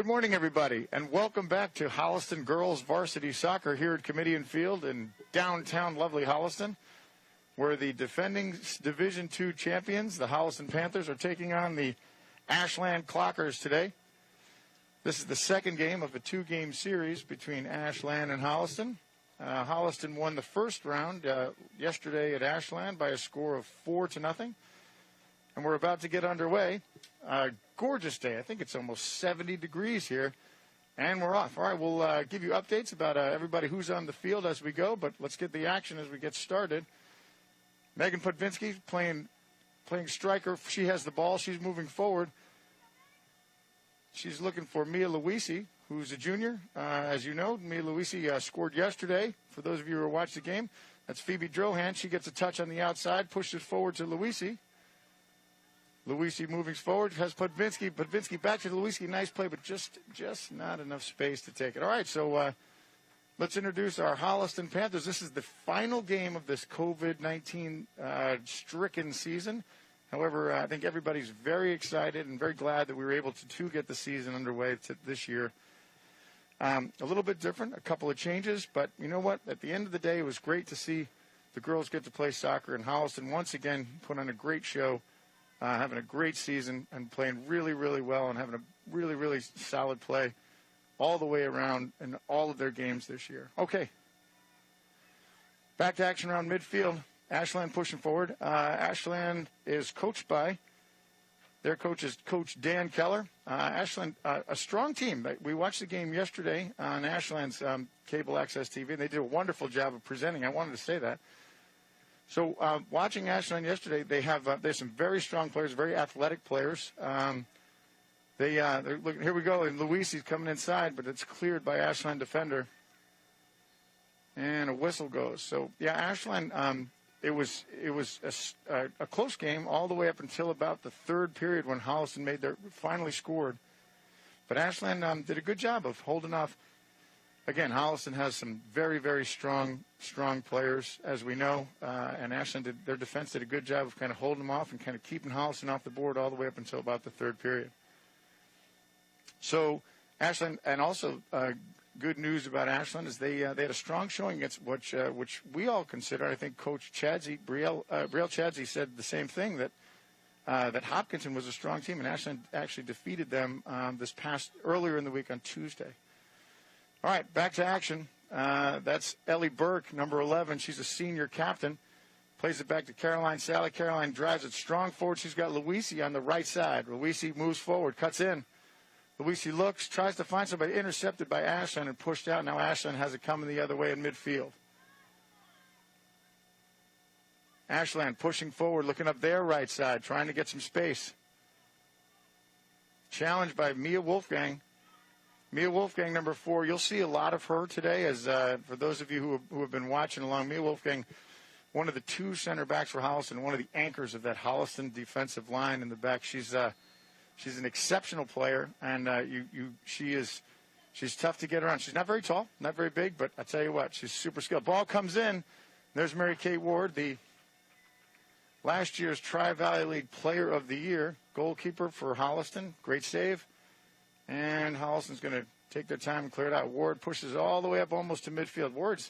morning, everybody, and welcome back to Holliston Girls Varsity Soccer here at Comedian Field in downtown lovely Holliston, where the defending Division II champions, the Holliston Panthers, are taking on the Ashland Clockers today. This is the second game of a two-game series between Ashland and Holliston. Holliston won the first round yesterday at Ashland by a score of 4-0. And we're about to get underway. Gorgeous day. I think it's almost 70 degrees here. And we're off. All right, we'll give you updates about everybody who's on the field as we go, but let's get the action as we get started. Megan Podvinsky playing striker. She has the ball. She's moving forward. She's looking for Mia Luisi, who's a junior. As you know, Mia Luisi scored yesterday. For those of you who watched the game, that's Phoebe Drohan. She gets a touch on the outside, pushes it forward to Luisi. Luisi moving forward, has Podvinsky. Podvinsky back to Luisi. Nice play, but just not enough space to take it. All right, so let's introduce our Holliston Panthers. This is the final game of this COVID-19 stricken season. However, I think everybody's very excited and very glad that we were able to get the season underway this year. A little bit different, a couple of changes, but you know what? At the end of the day, it was great to see the girls get to play soccer, and Holliston once again put on a great show. Having a great season and playing really, really well and having a really, really solid play all the way around in all of their games this year. Okay. Back to action around midfield. Ashland pushing forward. Ashland is coached by, their coach is Coach Dan Keller. Ashland, a strong team. We watched the game yesterday on Ashland's cable access TV, and they did a wonderful job of presenting. I wanted to say that. So watching Ashland yesterday, there's some very strong players, very athletic players. They're looking, here we go, and Luisi's coming inside, but it's cleared by Ashland defender, and a whistle goes. So yeah, Ashland. It was a close game all the way up until about the third period when Holliston finally scored. But Ashland did a good job of holding off. Again, Holliston has some very, very strong players, as we know, and Ashland their defense did a good job of kind of holding them off and kind of keeping Holliston off the board all the way up until about the third period. So Ashland, and also good news about Ashland is they had a strong showing against which we all consider. I think Coach Chadsey, Brielle Chadsey said the same thing, that Hopkinton was a strong team, and Ashland actually defeated them earlier in the week on Tuesday. All right, back to action. That's Ellie Burke, number 11. She's a senior captain. Plays it back to Caroline Sally. Caroline drives it strong forward. She's got Luisi on the right side. Luisi moves forward, cuts in. Luisi looks, tries to find somebody, intercepted by Ashland and pushed out. Now Ashland has it coming the other way in midfield. Ashland pushing forward, looking up their right side, trying to get some space. Challenged by Mia Wolfgang. Mia Wolfgang, number 4, you'll see a lot of her today. As for those of you who have been watching along, Mia Wolfgang, one of the 2 center backs for Holliston, one of the anchors of that Holliston defensive line in the back. She's an exceptional player, and she's tough to get around. She's not very tall, not very big, but I tell you what, she's super skilled. Ball comes in. There's Mary Kate Ward, the last year's Tri-Valley League Player of the Year, goalkeeper for Holliston. Great save. And Holliston's going to take their time and clear it out. Ward pushes all the way up almost to midfield. Ward's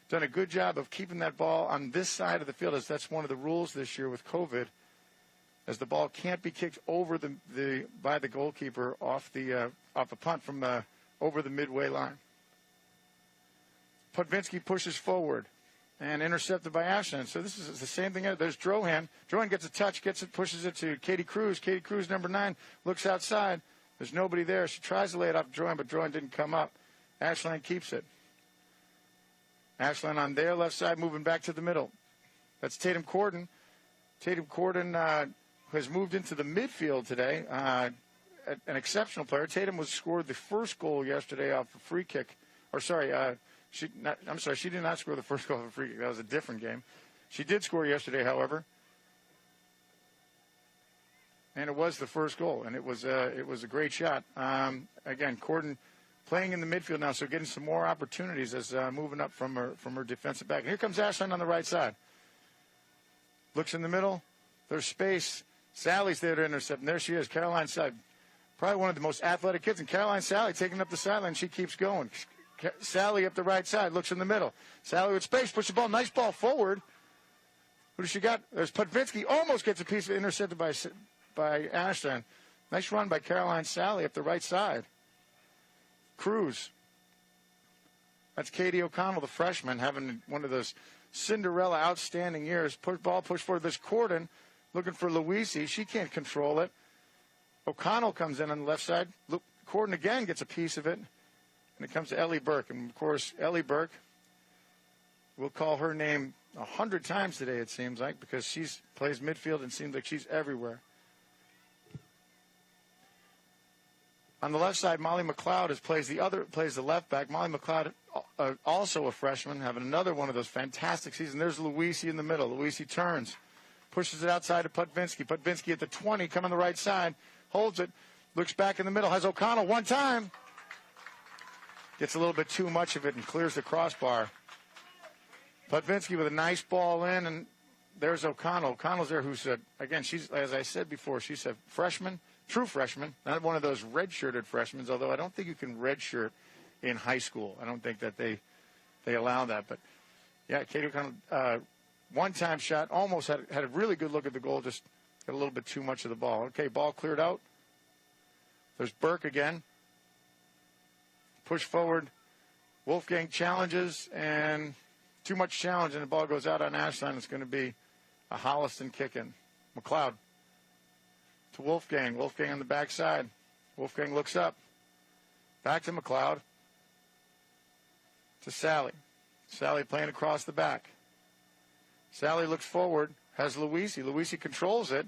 done a good job of keeping that ball on this side of the field, as that's one of the rules this year with COVID, as the ball can't be kicked over by the goalkeeper off a punt from over the midway line. Podvinsky pushes forward and intercepted by Ashland. So this is the same thing. There's Drohan. Drohan gets a touch, gets it, pushes it to Katie Cruz. Katie Cruz, number 9, looks outside. There's nobody there. She tries to lay it off Drohan, but Drohan didn't come up. Ashland keeps it. Ashland on their left side, moving back to the middle. That's Tatum Corden. Tatum Corden has moved into the midfield today. An exceptional player. Tatum scored the first goal yesterday off a free kick. She did not score the first goal off a free kick. That was a different game. She did score yesterday, however. And it was the first goal, and it was a great shot. Again, Corden playing in the midfield now, so getting some more opportunities as moving up from her defensive back. And here comes Ashland on the right side. Looks in the middle. There's space. Sally's there to intercept, and there she is. Caroline side Probably one of the most athletic kids. And Caroline Sally taking up the sideline. She keeps going. Sally up the right side, looks in the middle. Sally with space, push the ball. Nice ball forward. Who does she got? There's Putvinsky. Almost gets a piece of it, intercepted by Ashland. Nice run by Caroline Sally up the right side. Cruz. That's Katie O'Connell, the freshman, having one of those Cinderella outstanding years. Ball push forward. This Corden looking for Luisi. She can't control it. O'Connell comes in on the left side. Corden again gets a piece of it. And it comes to Ellie Burke. And, of course, Ellie Burke, we'll call her name 100 times today, it seems like, because she plays midfield and seems like she's everywhere. On the left side, Molly McLeod plays the left back. Molly McLeod, also a freshman, having another one of those fantastic seasons. There's Luisi in the middle. Luisi turns, pushes it outside to Putvinsky. Putvinsky at the 20, come on the right side, holds it, looks back in the middle, has O'Connell one time. Gets a little bit too much of it and clears the crossbar. Putvinsky with a nice ball in, and there's O'Connell. O'Connell's there, who's, again, she's, as I said before, she's a freshman. True freshman, not one of those red-shirted freshmen, although I don't think you can redshirt in high school. I don't think that they allow that. But, yeah, Katie O'Connell, one-time shot, almost had a really good look at the goal, just got a little bit too much of the ball. Okay, ball cleared out. There's Burke again. Push forward. Wolfgang challenges, and too much challenge, and the ball goes out on Ashland. It's going to be a Holliston kick-in. McLeod. To Wolfgang. Wolfgang on the backside. Wolfgang looks up. Back to McLeod. To Sally. Sally playing across the back. Sally looks forward. Has Luisi. Luisi controls it.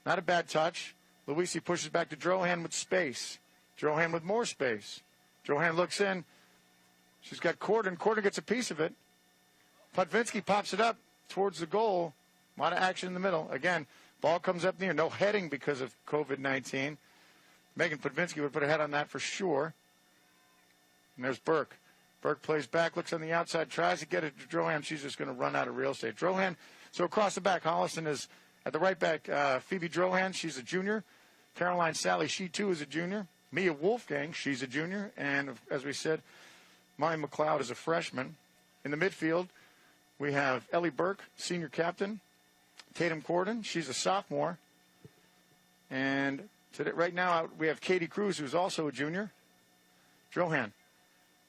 Not a bad touch. Luisi pushes back to Drohan with space. Drohan with more space. Drohan looks in. She's got Corden. Corden gets a piece of it. Putvinsky pops it up towards the goal. A lot of action in the middle. Again, ball comes up near. No heading because of COVID-19. Megan Putvinsky would put a head on that for sure. And there's Burke. Burke plays back, looks on the outside, tries to get it to Drohan. She's just going to run out of real estate. Drohan, so across the back, Holliston is at the right back. Phoebe Drohan, she's a junior. Caroline Sally, she too is a junior. Mia Wolfgang, she's a junior. And as we said, Molly McLeod is a freshman. In the midfield, we have Ellie Burke, senior captain. Tatum Corden, she's a sophomore. And today, right now, we have Katie Cruz, who's also a junior. Drohan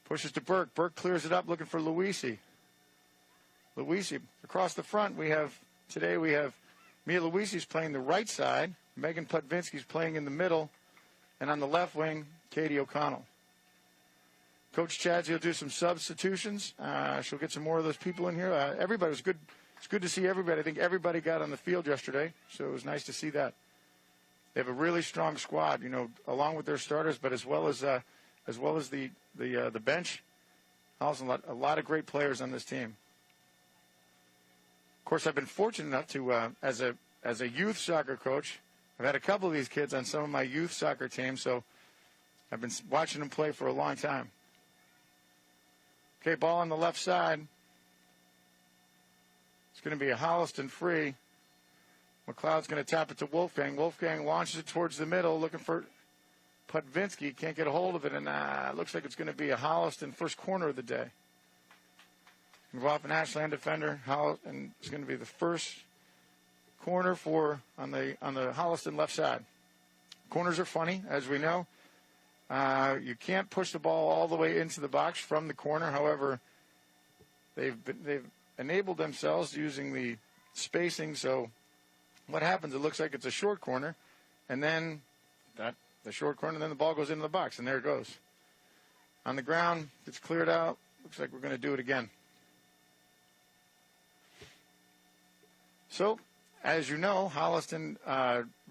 pushes to Burke. Burke clears it up, looking for Luisi. Luisi. Across the front, we have Mia Luisi's playing the right side. Megan Putvinsky's playing in the middle. And on the left wing, Katie O'Connell. Coach Chadsey will do some substitutions. She'll get some more of those people in here. Everybody was good. It's good to see everybody. I think everybody got on the field yesterday, so it was nice to see that. They have a really strong squad, along with their starters, but as well as the bench. Also, a lot of great players on this team. Of course, I've been fortunate enough to, as a youth soccer coach, I've had a couple of these kids on some of my youth soccer teams, so I've been watching them play for a long time. Okay, ball on the left side. It's going to be a Holliston free. McLeod's going to tap it to Wolfgang. Wolfgang launches it towards the middle, looking for Putvinsky. Can't get a hold of it, and it looks like it's going to be a Holliston first corner of the day. Move off an Ashland defender, and it's going to be the first corner on the Holliston left side. Corners are funny, as we know. You can't push the ball all the way into the box from the corner. However, they've enabled themselves using the spacing. So what happens? It looks like it's a short corner, and then the short corner, and then the ball goes into the box, and there it goes. On the ground, it's cleared out. Looks like we're going to do it again. So, as you know, Holliston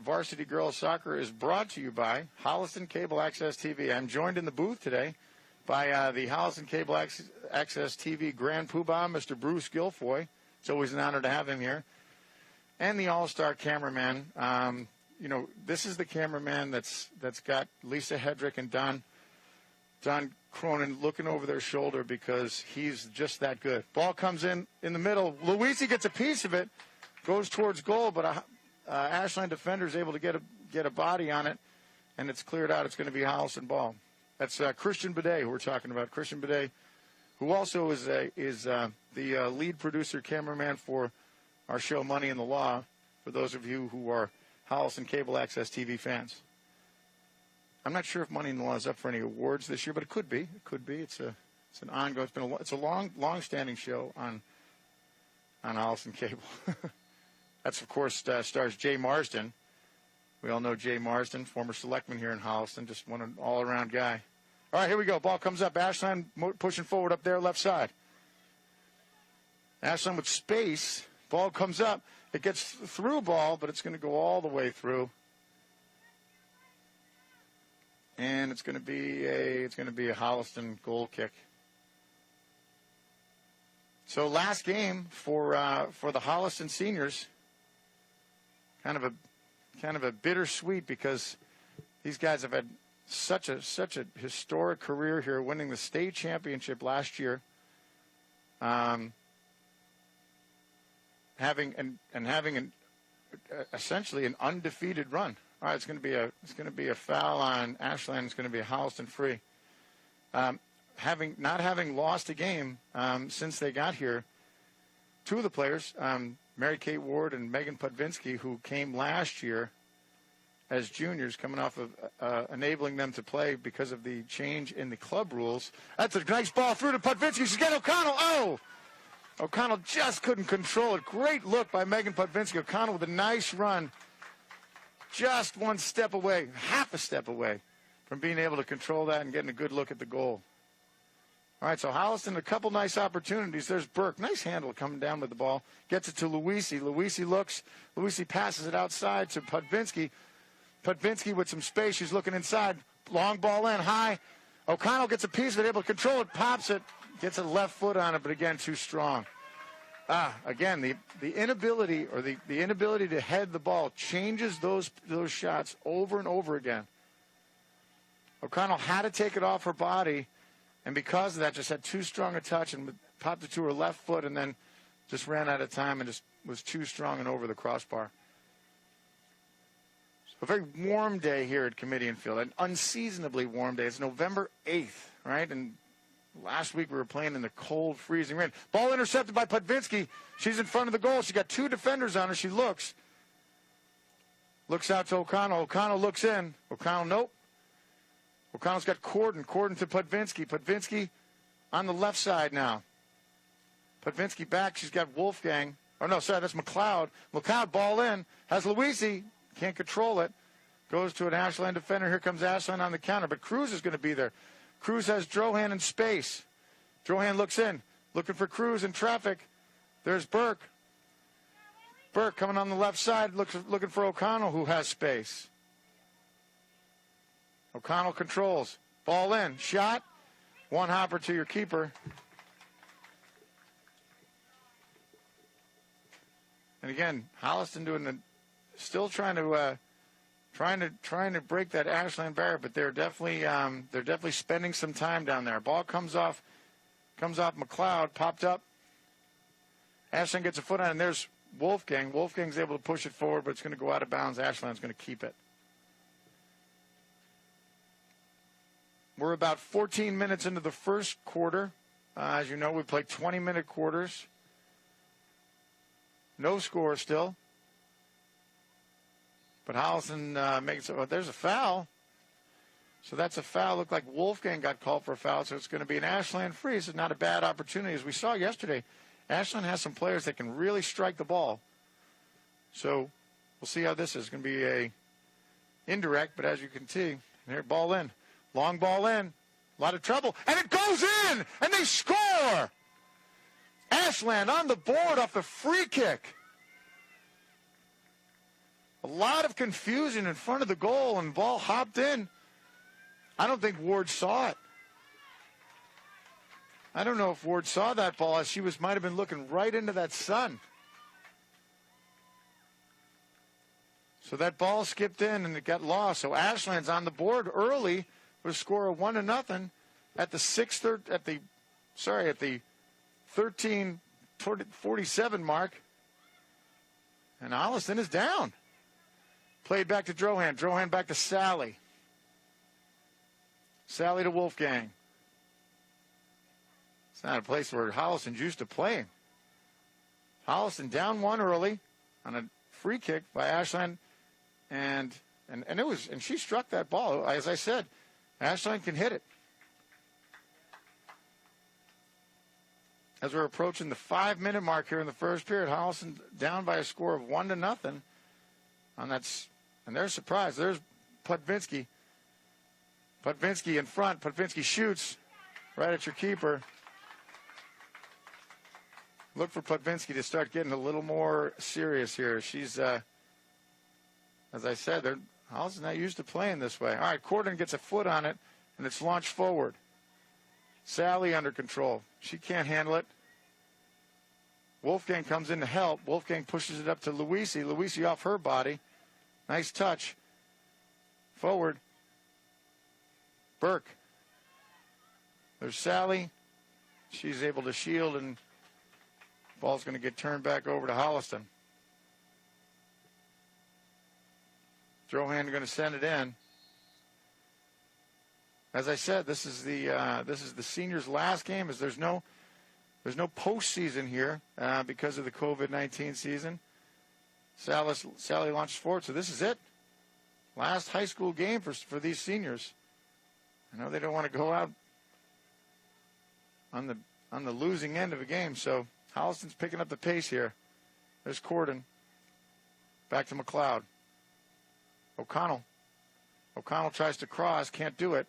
Varsity Girls Soccer is brought to you by Holliston Cable Access TV. I'm joined in the booth today by the Holliston Cable Access TV Grand Poobah, Mr. Bruce Guilfoy. It's always an honor to have him here. And the all-star cameraman. This is the cameraman that's got Lisa Hedrick and Don Cronin looking over their shoulder because he's just that good. Ball comes in the middle. Luisi gets a piece of it, goes towards goal, but Ashland defender is able to get a body on it. and it's cleared out. It's going to be Holliston ball. That's Christian Bidet, who we're talking about. Christian Bidet, who also is the lead producer, cameraman for our show Money in the Law, for those of you who are Holliston Cable Access TV fans. I'm not sure if Money in the Law is up for any awards this year, but it could be. It could be. It's an ongoing. It's a long-standing show on Holliston Cable. That's, of course, stars Jay Marsden. We all know Jay Marsden, former selectman here in Holliston, just one an all-around guy. All right, here we go. Ball comes up. Ashland pushing forward up there, left side. Ashland with space. Ball comes up. It gets through ball, but it's going to go all the way through. And it's going to be a Holliston goal kick. So last game for the Holliston seniors, kind of a bittersweet, because these guys have had such a historic career here, winning the state championship last year, having essentially an undefeated run. All right, it's going to be a foul on Ashland. It's going to be a Holliston free. Not having lost a game since they got here, two of the players, Mary Kate Ward and Megan Pudvinsky, who came last year as juniors, coming off of enabling them to play because of the change in the club rules. That's a nice ball through to Pudvinsky. She's got O'Connell. Oh! O'Connell just couldn't control it. Great look by Megan Pudvinsky. O'Connell with a nice run. Just one step away, half a step away from being able to control that and getting a good look at the goal. All right, so Holliston, a couple nice opportunities. There's Burke. Nice handle coming down with the ball. Gets it to Luisi. Luisi looks. Luisi passes it outside to Pudvinsky. Pudvinsky with some space. She's looking inside. Long ball in, high. O'Connell gets a piece of it, able to control it, pops it, gets a left foot on it, but again, too strong. Again, the inability to head the ball changes those shots over and over again. O'Connell had to take it off her body, and because of that, just had too strong a touch and popped it to her left foot, and then just ran out of time and just was too strong and over the crossbar. So a very warm day here at Comedian Field, an unseasonably warm day. It's November 8th, right? And last week we were playing in the cold, freezing rain. Ball intercepted by Pudvinsky. She's in front of the goal. She got two defenders on her. She looks out to O'Connell. O'Connell looks in. O'Connell, nope. O'Connell's got Corden to Pudvinsky. Pudvinsky on the left side now. Pudvinsky back. She's got Wolfgang. Oh, no, sorry, that's McLeod. McLeod, ball in. Has Luisi. Can't control it. Goes to an Ashland defender. Here comes Ashland on the counter. But Cruz is going to be there. Cruz has Drohan in space. Drohan looks in. Looking for Cruz in traffic. There's Burke. Burke coming on the left side. Looking for O'Connell, who has space. O'Connell controls. Ball in. Shot. One hopper to your keeper. And again, Holliston still trying to break that Ashland barrier, but they're definitely spending some time down there. Ball comes off McLeod, popped up. Ashland gets a foot on it, and there's Wolfgang. Wolfgang's able to push it forward, but it's going to go out of bounds. Ashland's going to keep it. We're about 14 minutes into the first quarter. As you know, we play 20-minute quarters. No score still. But Holliston makes it. There's a foul. So that's a foul. Looked like Wolfgang got called for a foul, so it's going to be an Ashland free. This is not a bad opportunity. As we saw yesterday, Ashland has some players that can really strike the ball. So we'll see how this is. It's going to be a indirect, but as you can see, here, ball in. Long ball in. A lot of trouble. And it goes in! And they score! Ashland on the board off the free kick. A lot of confusion in front of the goal, and the ball hopped in. I don't think Ward saw it. I don't know if Ward saw that ball, as she might have been looking right into that sun. So that ball skipped in, and it got lost. So Ashland's on the board early with a score of 1-0 at the 13:47 mark. And Holliston is down. Played back to Drohan. Drohan back to Sally. Sally to Wolfgang. It's not a place where Holliston's used to playing. Holliston down one early on a free kick by Ashland, and she struck that ball. As I said, Ashland can hit it. As we're approaching the 5-minute mark here in the first period, Holliston down by a score of 1-0. And they're surprised. There's Putvinsky. Putvinsky in front. Putvinsky shoots right at your keeper. Look for Putvinsky to start getting a little more serious here. She's, as I said, Holliston's not used to playing this way. All right, Corden gets a foot on it, and it's launched forward. Sally under control. She can't handle it. Wolfgang comes in to help. Wolfgang pushes it up to Luisi. Luisi off her body. Nice touch. Forward. Burke. There's Sally. She's able to shield, and ball's going to get turned back over to Holliston. Drohan going to send it in. As I said, this is the seniors' last game, as there's no postseason here because of the COVID-19 season. Sally launches forward, so this is it. Last high school game for these seniors. I know they don't want to go out on the losing end of a game, so Holliston's picking up the pace here. There's Corden. Back to McLeod. O'Connell. O'Connell tries to cross, can't do it.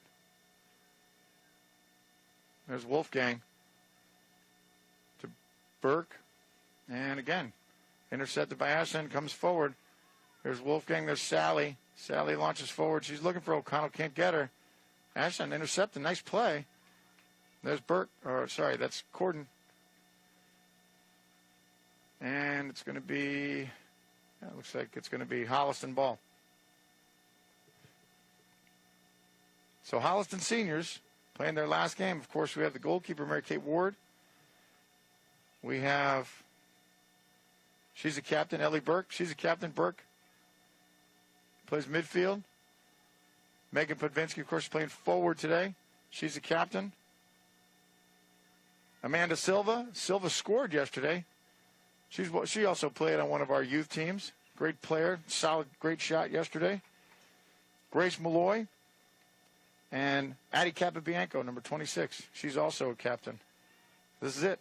There's Wolfgang to Burke. And again, intercepted by Ashland, comes forward. There's Wolfgang, there's Sally. Sally launches forward. She's looking for O'Connell, can't get her. Ashland intercepted, nice play. There's Burke, that's Corden. And it's going to be, it looks like it's going to be Holliston ball. So Holliston seniors playing their last game. Of course, we have the goalkeeper, Mary Kate Ward. We have, she's a captain, Ellie Burke. She's a captain, Burke. Plays midfield. Megan Putvinsky, of course, playing forward today. She's a captain. Amanda Silva. Silva scored yesterday. She also played on one of our youth teams. Great player, solid, great shot yesterday. Grace Malloy. And Addie Capabianco, number 26. She's also a captain. This is it.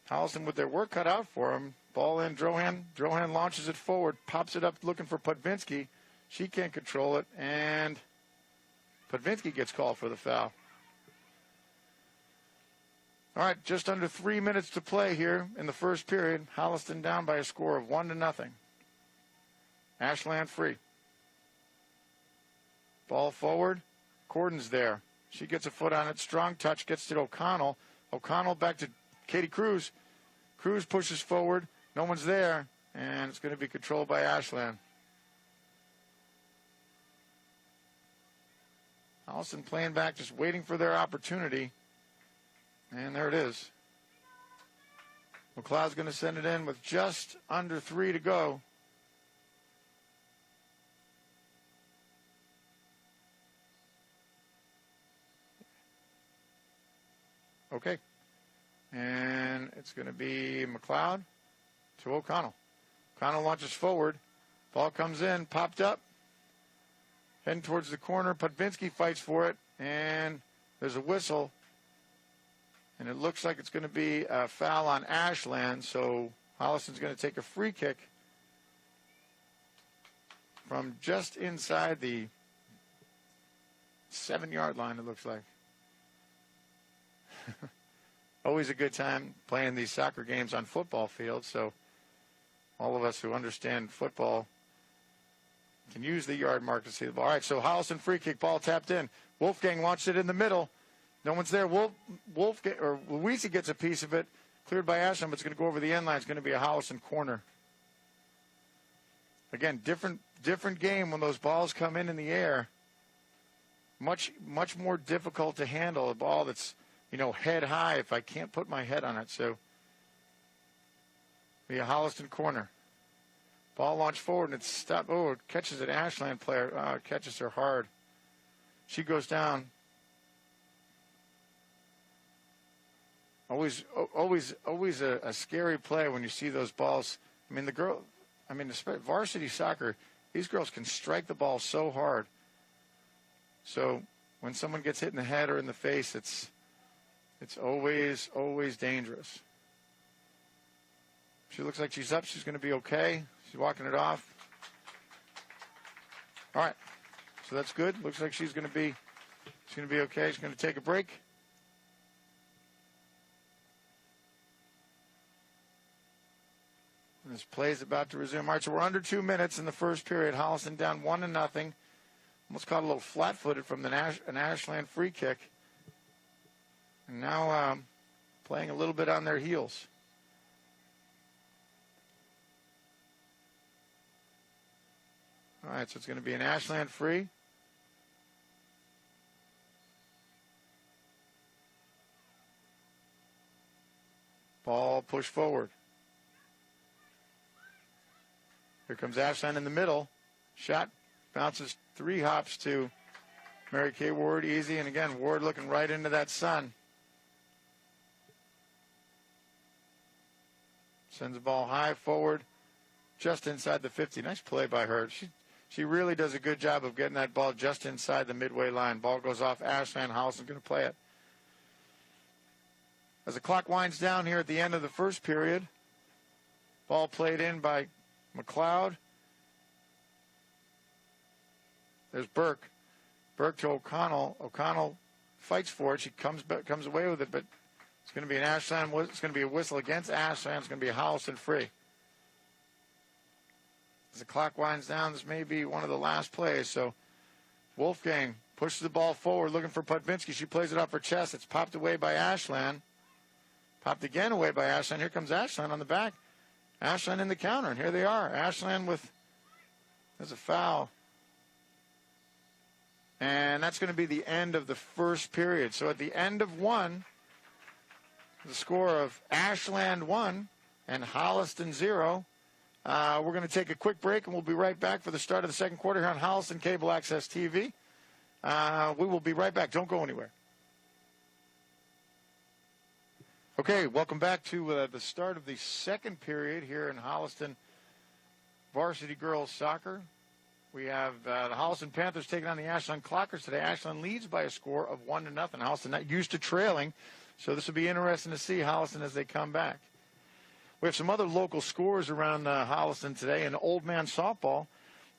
Holliston with their work cut out for them. Ball in, Drohan. Drohan launches it forward, pops it up looking for Putvinsky. She can't control it, and Putvinsky gets called for the foul. All right, just under 3 minutes to play here in the first period. Holliston down by a score of 1-0. Ashland free. Ball forward. Corden's there. She gets a foot on it. Strong touch. Gets to O'Connell. O'Connell back to Katie Cruz. Cruz pushes forward. No one's there. And it's going to be controlled by Ashland. Holliston playing back, just waiting for their opportunity. And there it is. McLeod's going to send it in with just under 3 to go. Okay. And it's going to be McLeod to O'Connell. O'Connell launches forward. Ball comes in, popped up. Heading towards the corner. Putvinsky fights for it. And there's a whistle. And it looks like it's going to be a foul on Ashland. So Holliston's going to take a free kick from just inside the 7-yard line, it looks like. Always a good time playing these soccer games on football fields. So all of us who understand football can use the yard mark to see the ball. All right, so Holliston free kick, ball tapped in. Wolfgang launched it in the middle. No one's there. Luisi gets a piece of it. Cleared by Ashland, but it's going to go over the end line. It's going to be a Holliston corner. Again, different game when those balls come in the air. Much more difficult to handle a ball that's, head high if I can't put my head on it. So, be a Holliston corner. Ball launched forward, and it's stopped. Oh, it catches an Ashland player. Oh, it catches her hard. she goes down. Always a scary play when you see those balls. I mean, varsity soccer, these girls can strike the ball so hard. So when someone gets hit in the head or in the face, it's always dangerous. She looks like she's up. She's going to be okay. She's walking it off. All right. So that's good. Looks like she's going to be okay. She's going to take a break. And this play is about to resume. All right, so we're under 2 minutes in the first period. Holliston down 1-0. Almost caught a little flat-footed from an Ashland free kick. And now playing a little bit on their heels. All right, so it's going to be an Ashland free. Ball pushed forward. Here comes Ashland in the middle. Shot bounces 3 hops to Mary Kay Ward, easy. And again, Ward looking right into that sun. Sends the ball high forward, just inside the 50. Nice play by her. She really does a good job of getting that ball just inside the midway line. Ball goes off Ashland. Holliston's going to play it. As the clock winds down here at the end of the first period, ball played in by McLeod. There's Burke. Burke to O'Connell. O'Connell fights for it. She comes away with it, but it's going to be an Ashland. It's going to be a whistle against Ashland. It's going to be a Holliston free. As the clock winds down, this may be one of the last plays. So Wolfgang pushes the ball forward, looking for Putvinsky. She plays it off her chest. It's popped away by Ashland. Popped again away by Ashland. Here comes Ashland on the back. Ashland in the counter, and here they are. Ashland there's a foul. And that's going to be the end of the first period. So at the end of one, the score of Ashland 1 and Holliston 0. We're going to take a quick break, and we'll be right back for the start of the second quarter here on Holliston Cable Access TV. We will be right back. Don't go anywhere. Okay, welcome back to the start of the second period here in Holliston Varsity Girls Soccer. We have the Holliston Panthers taking on the Ashland Clockers today. Ashland leads by a score of 1-0. Holliston not used to trailing, so this will be interesting to see Holliston as they come back. We have some other local scores around Holliston today. In old man softball,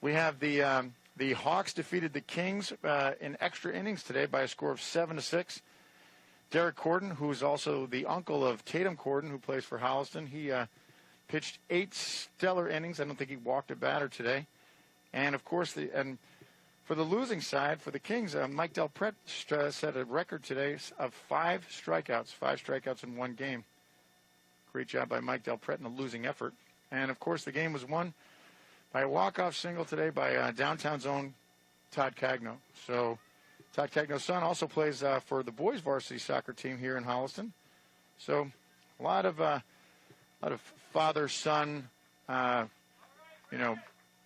we have the Hawks defeated the Kings in extra innings today by a score of 7-6. Derek Corden, who is also the uncle of Tatum Corden, who plays for Holliston, he pitched 8 stellar innings. I don't think he walked a batter today. And, of course, for the losing side, for the Kings, Mike Delpret set a record today of 5 strikeouts in one game. Great job by Mike Delpret in a losing effort. And, of course, the game was won by a walk-off single today by downtown's own Todd Cagno. So Todd Cagno's son also plays for the boys varsity soccer team here in Holliston. So a lot of father-son,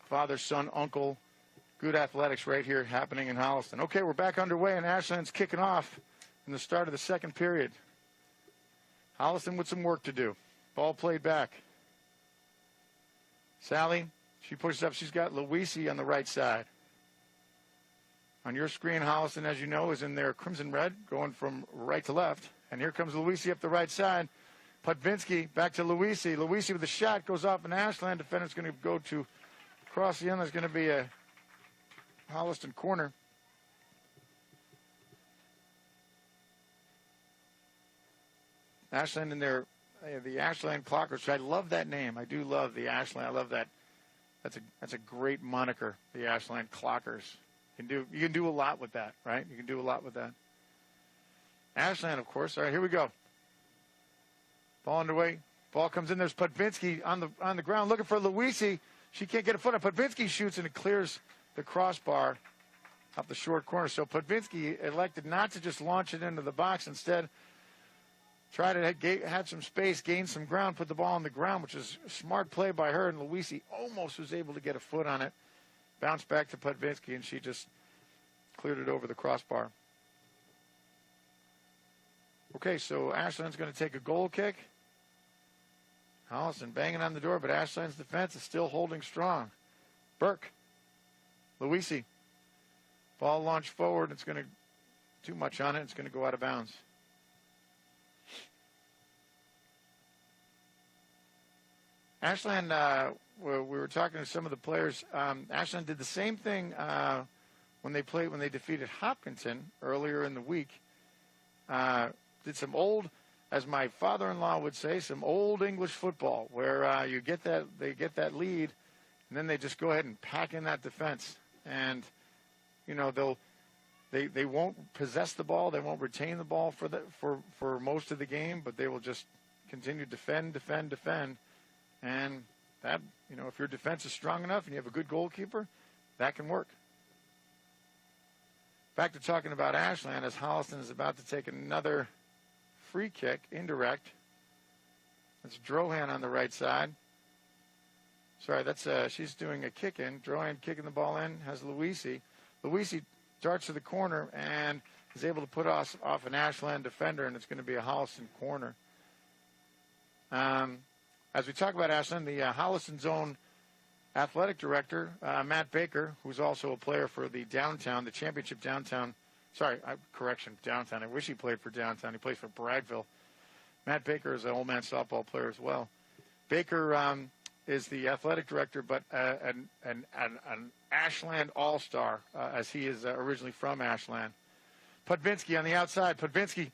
father-son, uncle, good athletics right here happening in Holliston. Okay, we're back underway, and Ashland's kicking off in the start of the second period. Holliston with some work to do. Ball played back. Sally, she pushes up. She's got Luisi on the right side. On your screen, Holliston, as you know, is in their crimson red, going from right to left. And here comes Luisi up the right side. Putvinsky back to Luisi. Luisi with a shot goes off an Ashland. Defender's going to go to cross the end. There's going to be a Holliston corner. Ashland in there, the Ashland Clockers. I love that name. I do love the Ashland. I love that. That's a great moniker, the Ashland Clockers. You can do a lot with that, right? You can do a lot with that. Ashland, of course. All right, here we go. Ball underway. Ball comes in. There's Putvinsky on the ground looking for Luisi. She can't get a foot on. Putvinsky shoots, and it clears the crossbar up the short corner. So Putvinsky elected not to just launch it into the box. Instead, tried to have some space, gain some ground, put the ball on the ground, which is a smart play by her. And Luisi almost was able to get a foot on it. Bounced back to Putvinsky, and she just Cleared it over the crossbar. Okay, so Ashland's going to take a goal kick. Holliston banging on the door, but Ashland's defense is still holding strong. Burke. Luisi. Ball launched forward. It's going to too much on it. It's going to go out of bounds. Ashland, we were talking to some of the players. Ashland did the same thing when they defeated Hopkinton earlier in the week. Did some old, as my father-in-law would say, some old English football where they get that lead, and then they just go ahead and pack in that defense. And they won't possess the ball, they won't retain the ball for most of the game, but they will just continue to defend. And that, if your defense is strong enough and you have a good goalkeeper, that can work. Back to talking about Ashland, as Holliston is about to take another free kick, indirect. That's Drohan on the right side. Sorry, that's she's doing a kick in. Drohan kicking the ball in, has Luisi. Luisi darts to the corner and is able to put off an Ashland defender, and it's going to be a Holliston corner. As we talk about Ashland, the Holliston's own athletic director, Matt Baker, who's also a player for the championship downtown. Downtown. I wish he played for downtown. He plays for Bradville. Matt Baker is an old man softball player as well. Baker is the athletic director, but an Ashland all-star, as he is originally from Ashland. Podvinski on the outside. Podvinski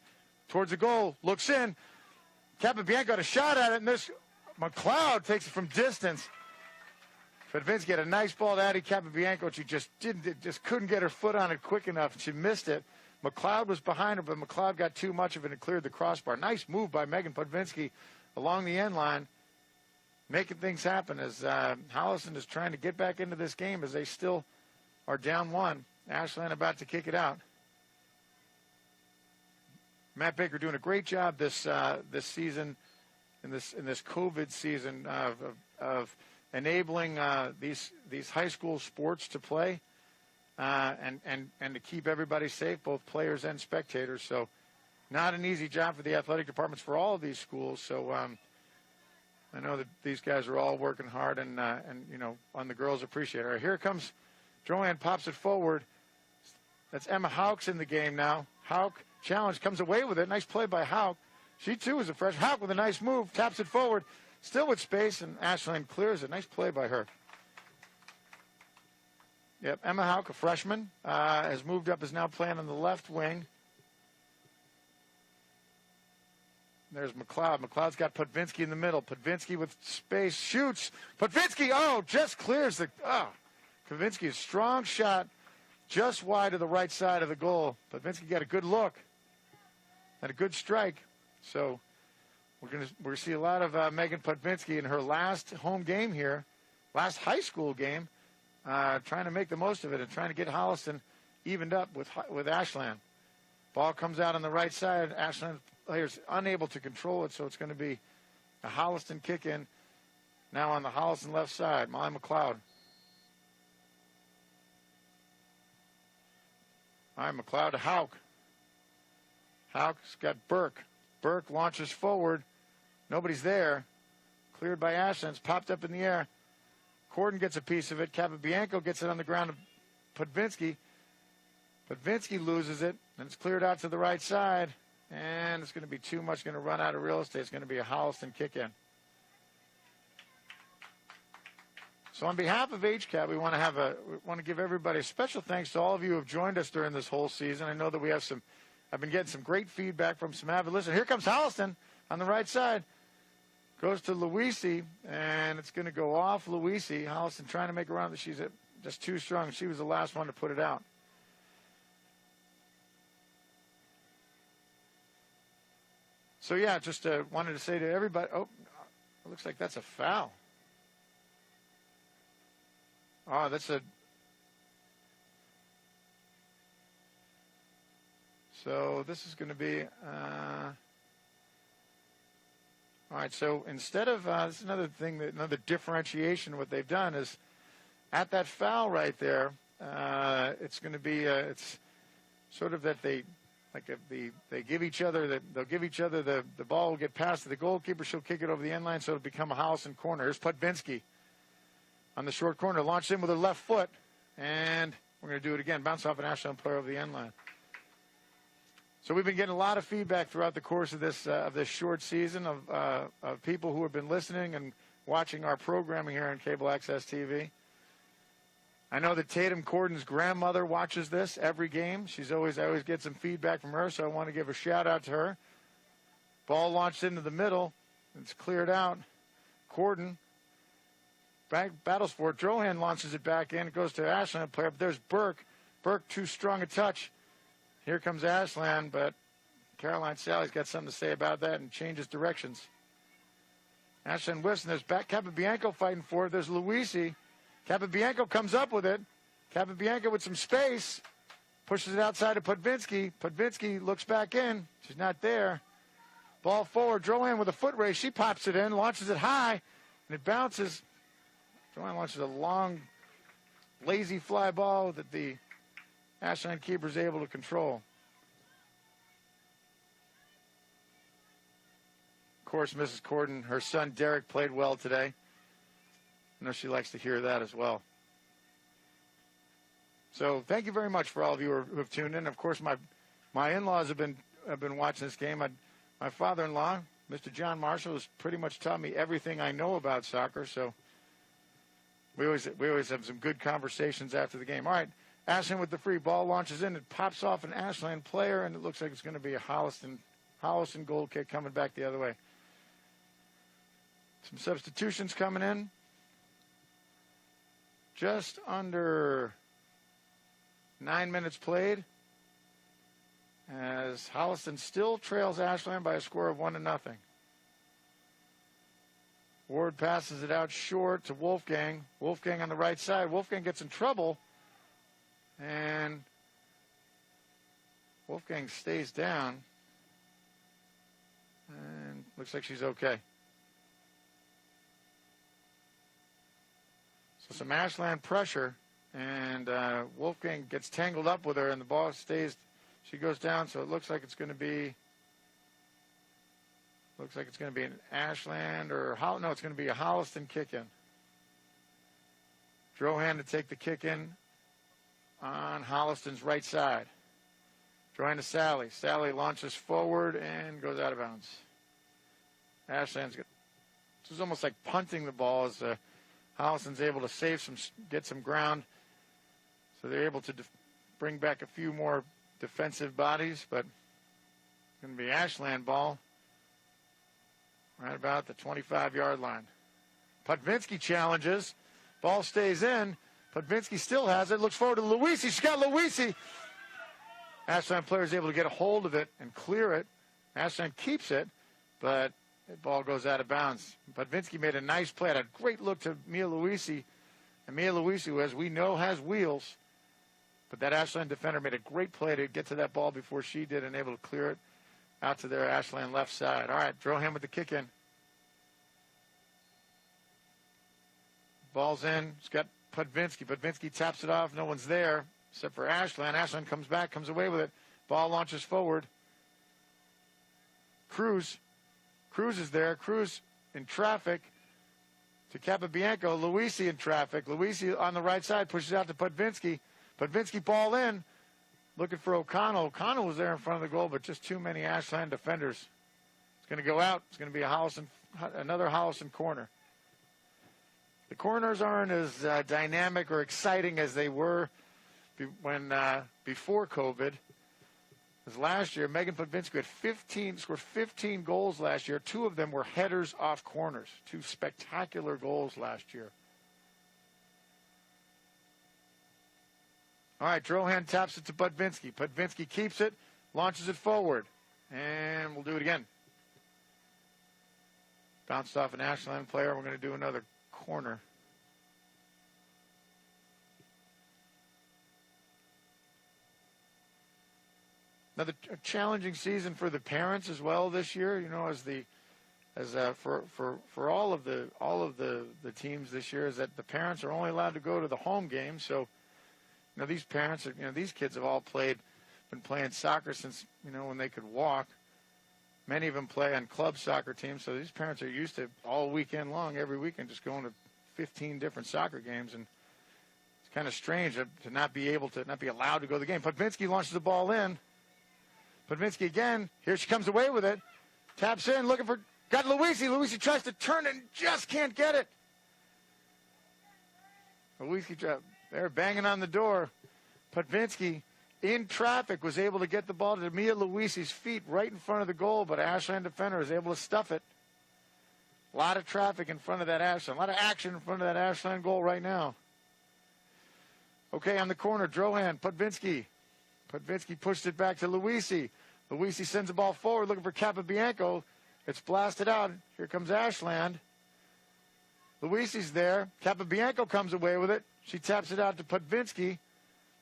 towards the goal, looks in. Capabianco got a shot at it, and this McLeod takes it from distance. Podvinski had a nice ball to Addie Capabianco. She just couldn't get her foot on it quick enough, and she missed it. McLeod was behind her, but McLeod got too much of it and cleared the crossbar. Nice move by Megan Podvinski along the end line, making things happen as Holliston is trying to get back into this game as they still are down one. Ashland about to kick it out. Matt Baker doing a great job this season, in this COVID season of enabling these high school sports to play and to keep everybody safe, both players and spectators. So not an easy job for the athletic departments for all of these schools. So I know that these guys are all working hard, and on the girls appreciate it. All right, here comes Joanne, pops it forward. That's Emma Hauk's in the game now. Hauk challenge, comes away with it. Nice play by Hauk. She too is a freshman. Hauk with a nice move, taps it forward. Still with space, and Ashland clears it. Nice play by her. Yep, Emma Hauk, a freshman, has moved up, is now playing on the left wing. There's McLeod. McLeod's got Podvinski in the middle. Podvinski with space, shoots. Podvinski, just clears the... Podvinski, a strong shot, just wide of the right side of the goal. Podvinski got a good look and a good strike. So we're going to see a lot of Megan Podvinski in her last home game here, last high school game, trying to make the most of it and trying to get Holliston evened up with Ashland. Ball comes out on the right side. Ashland players unable to control it, so it's going to be a Holliston kick in now on the Holliston left side. Molly McLeod. All right, McLeod to Hauk. Hauk's got Burke. Burke launches forward. Nobody's there. Cleared by Ashland. It's popped up in the air. Corden gets a piece of it. Capabianco gets it on the ground to Podvinski. Podvinski loses it, and it's cleared out to the right side. And it's going to be too much, going to run out of real estate. It's going to be a Holliston kick-in. So on behalf of HCAP, we want to give everybody a special thanks to all of you who have joined us during this whole season. I know that I've been getting some great feedback from some avid listeners. Here comes Holliston on the right side. Goes to Luisi, and it's going to go off Luisi. Holliston trying to make a run, but she's just too strong. She was the last one to put it out. So, yeah, just wanted to say to everybody, it looks like that's a foul. So this is going to be, all right, so instead of, this is another thing, another differentiation, what they've done is at that foul right there, it's going to be it's sort of that they give each other they'll give each other the ball will get past to the goalkeeper. She'll kick it over the end line, so it'll become a Holliston corner. Here's Pudvinsky on the short corner, launched in with her left foot, and we're going to do it again. Bounce off an Ashland player over the end line. So we've been getting a lot of feedback throughout the course of this short season of people who have been listening and watching our programming here on Cable Access TV. I know that Tatum Corden's grandmother watches this every game. I always get some feedback from her, so I want to give a shout out to her. Ball launched into the middle. It's cleared out. Corden battles for it. Drohan launches it back in. It goes to Ashland player, but there's Burke. Burke too strong a touch. Here comes Ashland, but Caroline Sally's got something to say about that and changes directions. Ashland whiffs, and there's Capabianco fighting for it. There's Luisi. Capabianco comes up with it. Capabianco with some space. Pushes it outside to Pudvinsky. Pudvinsky looks back in. She's not there. Ball forward. Drohan with a foot race. She pops it in, launches it high, and it bounces. Drohan launches a long, lazy fly ball that the Ashland keeper is able to control. Of course, Mrs. Corden, her son Derek played well today. I know she likes to hear that as well. So thank you very much for all of you who have tuned in. Of course, my in-laws have been watching this game. My father-in-law, Mr. John Marshall, has pretty much taught me everything I know about soccer. So we always have some good conversations after the game. All right, Ashland with the free ball launches in. It pops off an Ashland player, and it looks like it's going to be a Holliston goal kick coming back the other way. Some substitutions coming in. Just under 9 minutes played, as Holliston still trails Ashland by a score of 1-0. Ward passes it out short to Wolfgang. Wolfgang on the right side. Wolfgang gets in trouble, and Wolfgang stays down, and looks like she's okay. So some Ashland pressure, and Wolfgang gets tangled up with her, and the ball stays. She goes down, so it looks like it's going to be an Ashland no, it's going to be a Holliston kick-in. Drohan to take the kick-in on Holliston's right side. Drohan to Sally. Sally launches forward and goes out of bounds. Ashland's good. This is almost like punting the ball as Holliston's able to get some ground, so they're able to bring back a few more defensive bodies, but it's going to be Ashland ball right about the 25-yard line. Pudvinsky challenges. Ball stays in. Pudvinsky still has it. Looks forward to Luisi. She's got Luisi. Ashland player is able to get a hold of it and clear it. Ashland keeps it, but the ball goes out of bounds. Pudvinsky made a nice play. Had a great look to Mia Luisi. And Mia Luisi, who, as we know, has wheels. But that Ashland defender made a great play to get to that ball before she did and able to clear it out to their Ashland left side. All right, Drohan with the kick in. Ball's in. It's got Pudvinsky. Pudvinsky taps it off. No one's there except for Ashland. Ashland comes back, comes away with it. Ball launches forward. Cruz is there. Cruz in traffic to Capabianco. Luisi in traffic. Luisi on the right side pushes out to Pudvinsky. Pudvinsky ball in. Looking for O'Connell. O'Connell was there in front of the goal, but just too many Ashland defenders. It's going to go out. It's going to be another Holliston corner. The corners aren't as dynamic or exciting as they were before COVID. Because last year, Megan Pudvinsky scored 15 goals last year. 2 of them were headers off corners. 2 spectacular goals last year. All right, Drohan taps it to Pudvinsky. Pudvinsky keeps it, launches it forward, and we'll do it again. Bounced off an Ashland player. We're going to do another corner. Another challenging season for the parents as well this year. You know, for all of the teams this year, is that the parents are only allowed to go to the home games. So these parents, these kids have all been playing soccer since, when they could walk. Many of them play on club soccer teams, so these parents are used to all weekend long, every weekend, just going to 15 different soccer games, and it's kind of strange to not be allowed to go to the game. Podvinski launches the ball in. Podvinski again. Here she comes away with it. Taps in, got Luisi. Luisi tries to turn and just can't get it. Luisi, they're banging on the door. Podvinski, in traffic, was able to get the ball to Mia Luisi's feet right in front of the goal, but Ashland defender was able to stuff it. A lot of traffic in front of that Ashland. A lot of action in front of that Ashland goal right now. Okay, on the corner, Drohan, Podvinski. Podvinski pushed it back to Luisi. Luisi sends the ball forward, looking for Capobianco. It's blasted out. Here comes Ashland. Luisi's there. Capobianco comes away with it. She taps it out to Podvinski.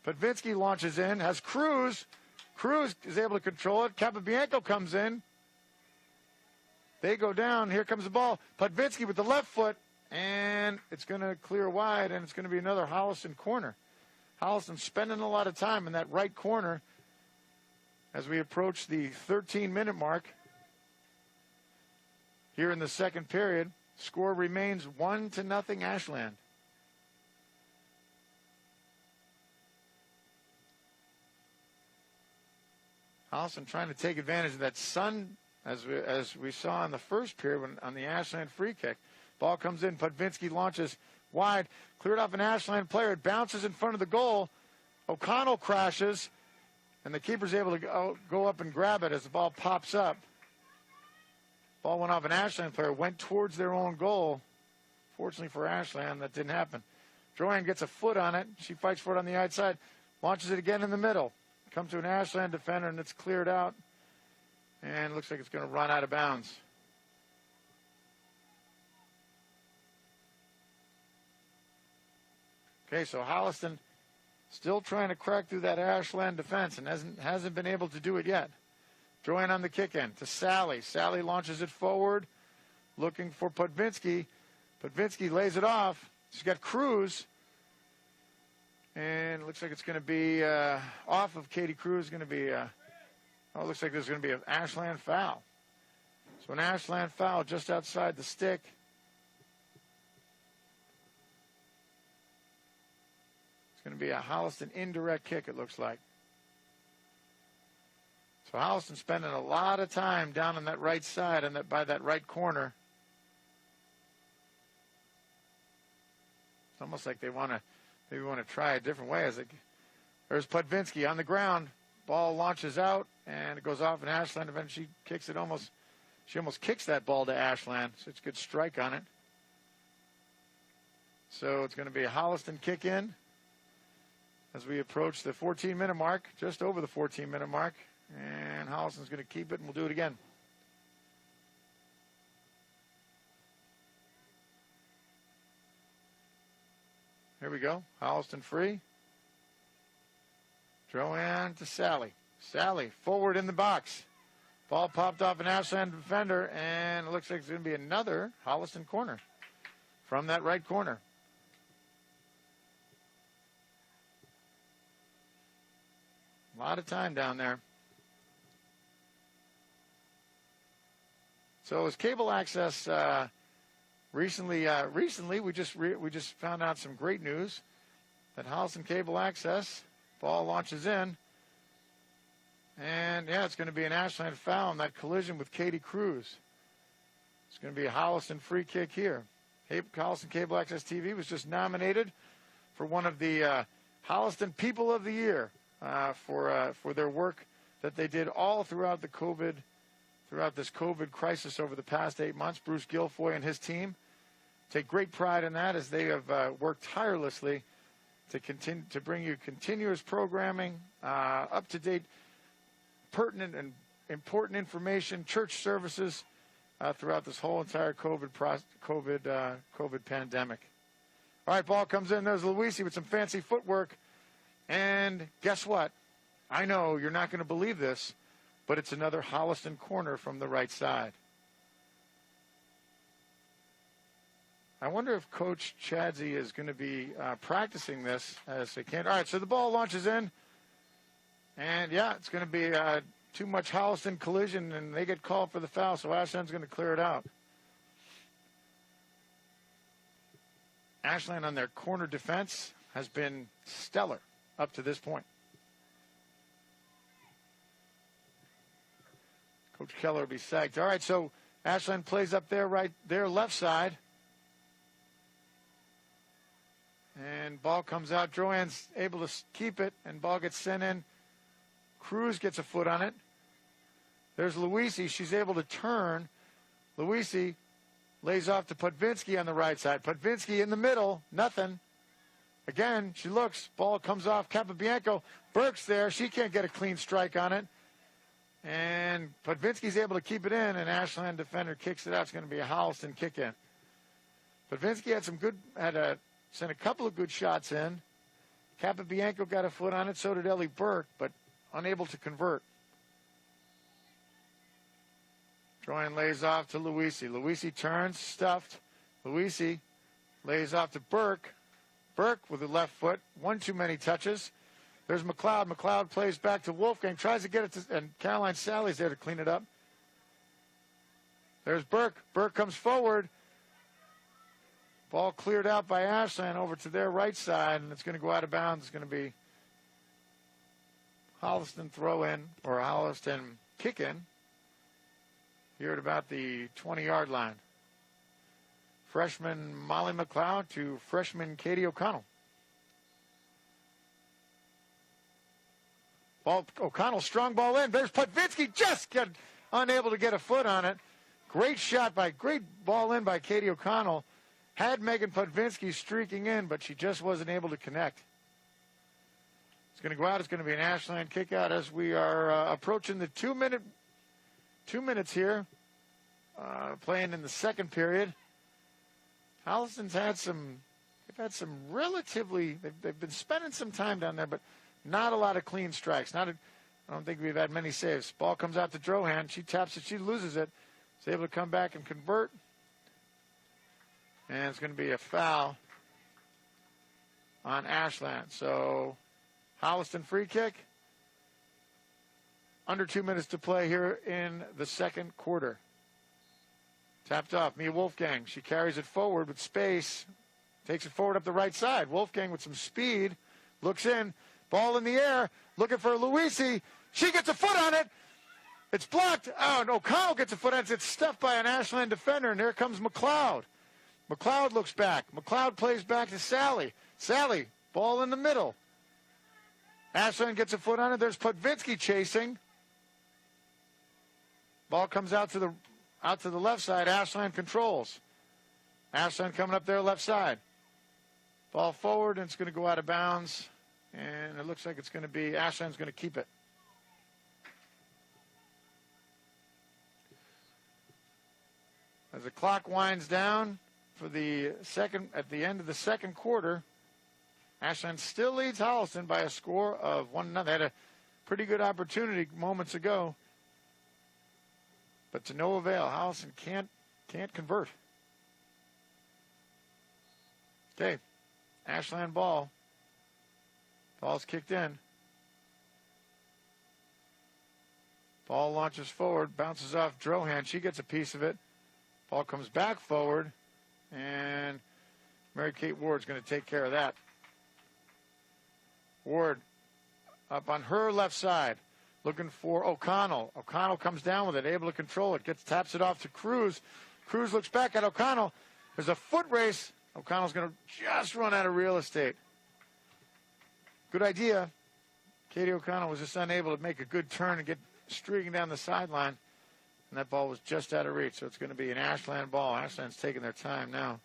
Podvinski launches in, has Cruz. Cruz is able to control it. Capobianco comes in. They go down. Here comes the ball. Podvinski with the left foot, and it's going to clear wide, and it's going to be another Holliston corner. Holliston spending a lot of time in that right corner as we approach the 13-minute mark here in the second period. Score remains 1-0 Ashland. Holliston trying to take advantage of that sun, as we saw in the first period on the Ashland free kick. Ball comes in. Podvinski launches wide. Cleared off an Ashland player. It bounces in front of the goal. O'Connell crashes, and the keeper's able to go up and grab it as the ball pops up. Ball went off an Ashland player, went towards their own goal. Fortunately for Ashland, that didn't happen. Joanne gets a foot on it. She fights for it on the outside. Launches it again in the middle. Comes to an Ashland defender, and it's cleared out. And it looks like it's going to run out of bounds. Okay, so Holliston still trying to crack through that Ashland defense and hasn't been able to do it yet. Joanne on the kick in to Sally. Sally launches it forward, looking for Podvinski. Podvinski lays it off. She's got Cruz. And it looks like it's going to be off of Katie Cruz. Going to be, it looks like there's going to be an Ashland foul. So an Ashland foul just outside the stick. It's going to be a Holliston indirect kick, it looks like. So Holliston spending a lot of time down on that right side and by that right corner. It's almost like they want to try a different way. There's Podvinski on the ground. Ball launches out, and it goes off in Ashland. Eventually, she almost kicks that ball to Ashland. So it's a good strike on it. So it's going to be a Holliston kick in as we approach the 14-minute mark, just over the 14-minute mark. And Holliston's going to keep it, and we'll do it again. Here we go. Holliston free. Joanne to Sally. Sally forward in the box. Ball popped off an Ashland defender, and it looks like it's going to be another Holliston corner from that right corner. A lot of time down there. So as cable access recently we just found out some great news that Holliston Cable Access ball launches in, and it's going to be an Ashland foul on that collision with Katie Cruz. It's going to be a Holliston free kick here. Holliston Cable Access TV was just nominated for one of the Holliston People of the Year for their work that they did all throughout this COVID crisis over the past 8 months. Bruce Guilfoy and his team take great pride in that, as they have worked tirelessly to continue to bring you continuous programming, up-to-date, pertinent and important information, church services throughout this whole entire COVID pandemic. All right, ball comes in. There's Luisi with some fancy footwork. And guess what? I know you're not going to believe this, but it's another Holliston corner from the right side. I wonder if Coach Chadsey is going to be practicing this as they can. All right, so the ball launches in. And, yeah, it's going to be too much Holliston collision, and they get called for the foul, so Ashland's going to clear it out. Ashland on their corner defense has been stellar up to this point. Coach Keller will be sacked. All right, so Ashland plays up there, right there, left side. And ball comes out. Drohan's able to keep it, and ball gets sent in. Cruz gets a foot on it. There's Luisi. She's able to turn. Luisi lays off to Podvinsky on the right side. Podvinsky in the middle, nothing. Again, she looks. Ball comes off. Capabianco. Burke's there. She can't get a clean strike on it. And Podvinsky's able to keep it in, and Ashland defender kicks it out. It's going to be a Holliston kick in. Podvinsky sent a couple of good shots in. Capabianco got a foot on it. So did Ellie Burke, but unable to convert. Drohan lays off to Luisi. Luisi turns, stuffed. Luisi lays off to Burke. Burke with the left foot. One too many touches. There's McLeod. McLeod plays back to Wolfgang. Tries to get it to, and Caroline Sally's there to clean it up. There's Burke. Burke comes forward. Ball cleared out by Ashland over to their right side, and it's going to go out of bounds. It's going to be Holliston throw in, or Holliston kick in, here at about the 20-yard line. Freshman Molly McLeod to freshman Katie O'Connell. O'Connell, strong ball in. There's Podvinsky, just unable to get a foot on it. Great ball in by Katie O'Connell. Had Megan Podvinsky streaking in, but she just wasn't able to connect. It's going to go out. It's going to be an Ashland kick out as we are approaching the 2 minutes here, playing in the second period. Holliston's had some relatively, they've been spending some time down there, but not a lot of clean strikes. I don't think we've had many saves. Ball comes out to Drohan. She taps it. She loses it. She's able to come back and convert. And it's going to be a foul on Ashland. So Holliston free kick. Under 2 minutes to play here in the second quarter. Tapped off. Mia Wolfgang. She carries it forward with space. Takes it forward up the right side. Wolfgang with some speed. Looks in. Ball in the air. Looking for Luisi. She gets a foot on it. It's blocked. Oh, and O'Connell gets a foot on it. It's stuffed by an Ashland defender. And here comes McLeod. McLeod looks back. McLeod plays back to Sally. Sally, ball in the middle. Ashland gets a foot on it. There's Podvinsky chasing. Ball comes out to the left side. Ashland controls. Ashland coming up there left side. Ball forward, and it's going to go out of bounds. And it looks like it's going to be Ashland's going to keep it. As the clock winds down for the second, at the end of the second quarter, Ashland still leads Holliston by a score of 1-0. They had a pretty good opportunity moments ago, but to no avail. Holliston can't convert. Okay, Ashland ball. Ball's kicked in. Ball launches forward, bounces off Drohan. She gets a piece of it. Ball comes back forward, and Mary Kate Ward's going to take care of that. Ward up on her left side, looking for O'Connell. O'Connell comes down with it, able to control it. Taps it off to Cruz. Cruz looks back at O'Connell. There's a foot race. O'Connell's going to just run out of real estate. Good idea. Katie O'Connell was just unable to make a good turn and get streaking down the sideline. And that ball was just out of reach. So it's going to be an Ashland ball. Ashland's taking their time now.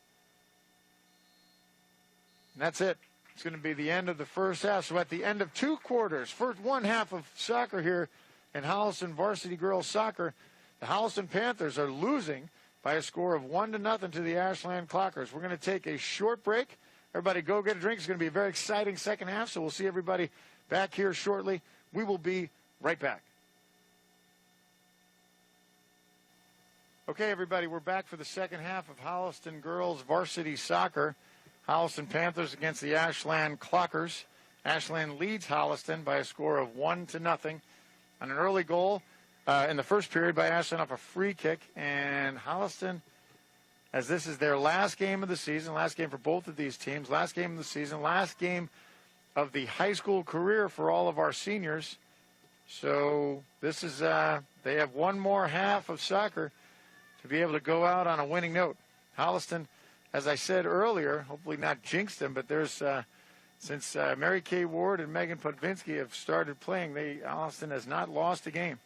And that's it. It's going to be the end of the first half. So at the end of two quarters, first one half of soccer here in Holliston Varsity Girls Soccer, the Holliston Panthers are losing by a score of 1-0 to the Ashland Clockers. We're going to take a short break. Everybody go get a drink. It's going to be a very exciting second half, so we'll see everybody back here shortly. We will be right back. Okay, everybody, we're back for the second half of Holliston girls varsity soccer. Holliston Panthers against the Ashland Clockers. Ashland leads Holliston by a score of 1-0 on an early goal in the first period by Ashland off a free kick. And Holliston, as this is their last game of the season, last game for both of these teams, last game of the season, last game of the high school career for all of our seniors. So this is, they have one more half of soccer to be able to go out on a winning note. Holliston, as I said earlier, hopefully not jinxed them, but there's, since Mary Kay Ward and Megan Podvinsky have started playing, Holliston has not lost a game.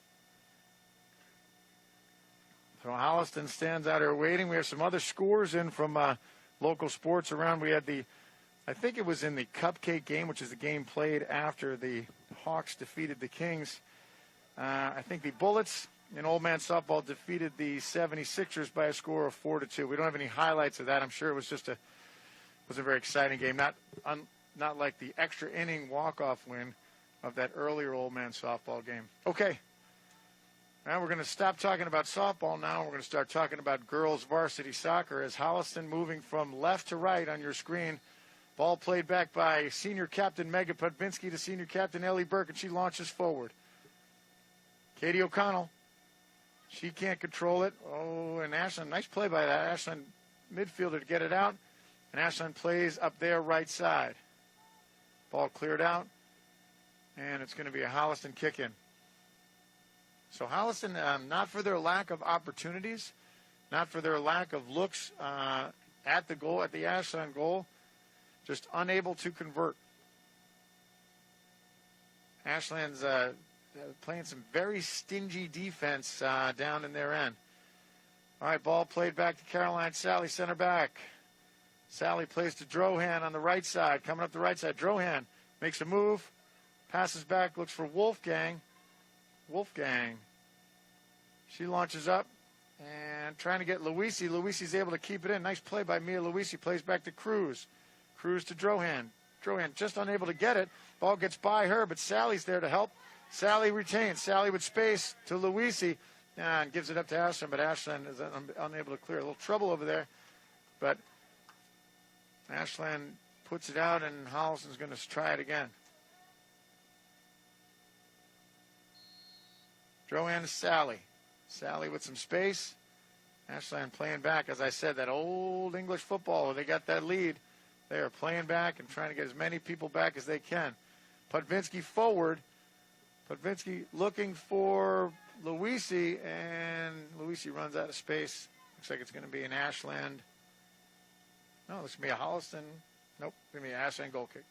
So Holliston stands out here waiting. We have some other scores in from local sports around. We had I think it was in the Cupcake game, which is the game played after the Hawks defeated the Kings. I think the Bullets in Old Man Softball defeated the 76ers by a score of 4-2. We don't have any highlights of that. I'm sure it was just a very exciting game. Not like the extra inning walk-off win of that earlier Old Man Softball game. Okay. Now we're going to stop talking about softball now. We're going to start talking about girls varsity soccer as Holliston moving from left to right on your screen. Ball played back by senior captain Megan Podvinsky to senior captain Ellie Burke, and she launches forward. Katie O'Connell. She can't control it. Oh, and Ashland, nice play by that Ashland midfielder to get it out. And Ashland plays up there right side. Ball cleared out. And it's going to be a Holliston kick-in. So Holliston, not for their lack of opportunities, not for their lack of looks at the goal, at the Ashland goal, just unable to convert. Ashland's playing some very stingy defense down in their end. All right, ball played back to Caroline Sally, center back. Sally plays to Drohan on the right side, coming up the right side. Drohan makes a move, passes back, looks for Wolfgang. She launches up and trying to get Luisi. Luisi's able to keep it in. Nice play by Mia Luisi. Plays back to Cruz. Cruz to Drohan. Drohan just unable to get it. Ball gets by her, but Sally's there to help. Sally retains. Sally with space to Luisi and gives it up to Ashland, but Ashland is unable to clear. A little trouble over there, but Ashland puts it out, and Holliston's going to try it again. Drohan to Sally. Sally with some space. Ashland playing back. As I said, that old English football where they got that lead. They are playing back and trying to get as many people back as they can. Podvinsky forward. Podvinsky looking for Luisi, and Luisi runs out of space. Looks like it's going to be an Ashland. No, it's going to be a Holliston. Nope, it's going to be an Ashland goal kick.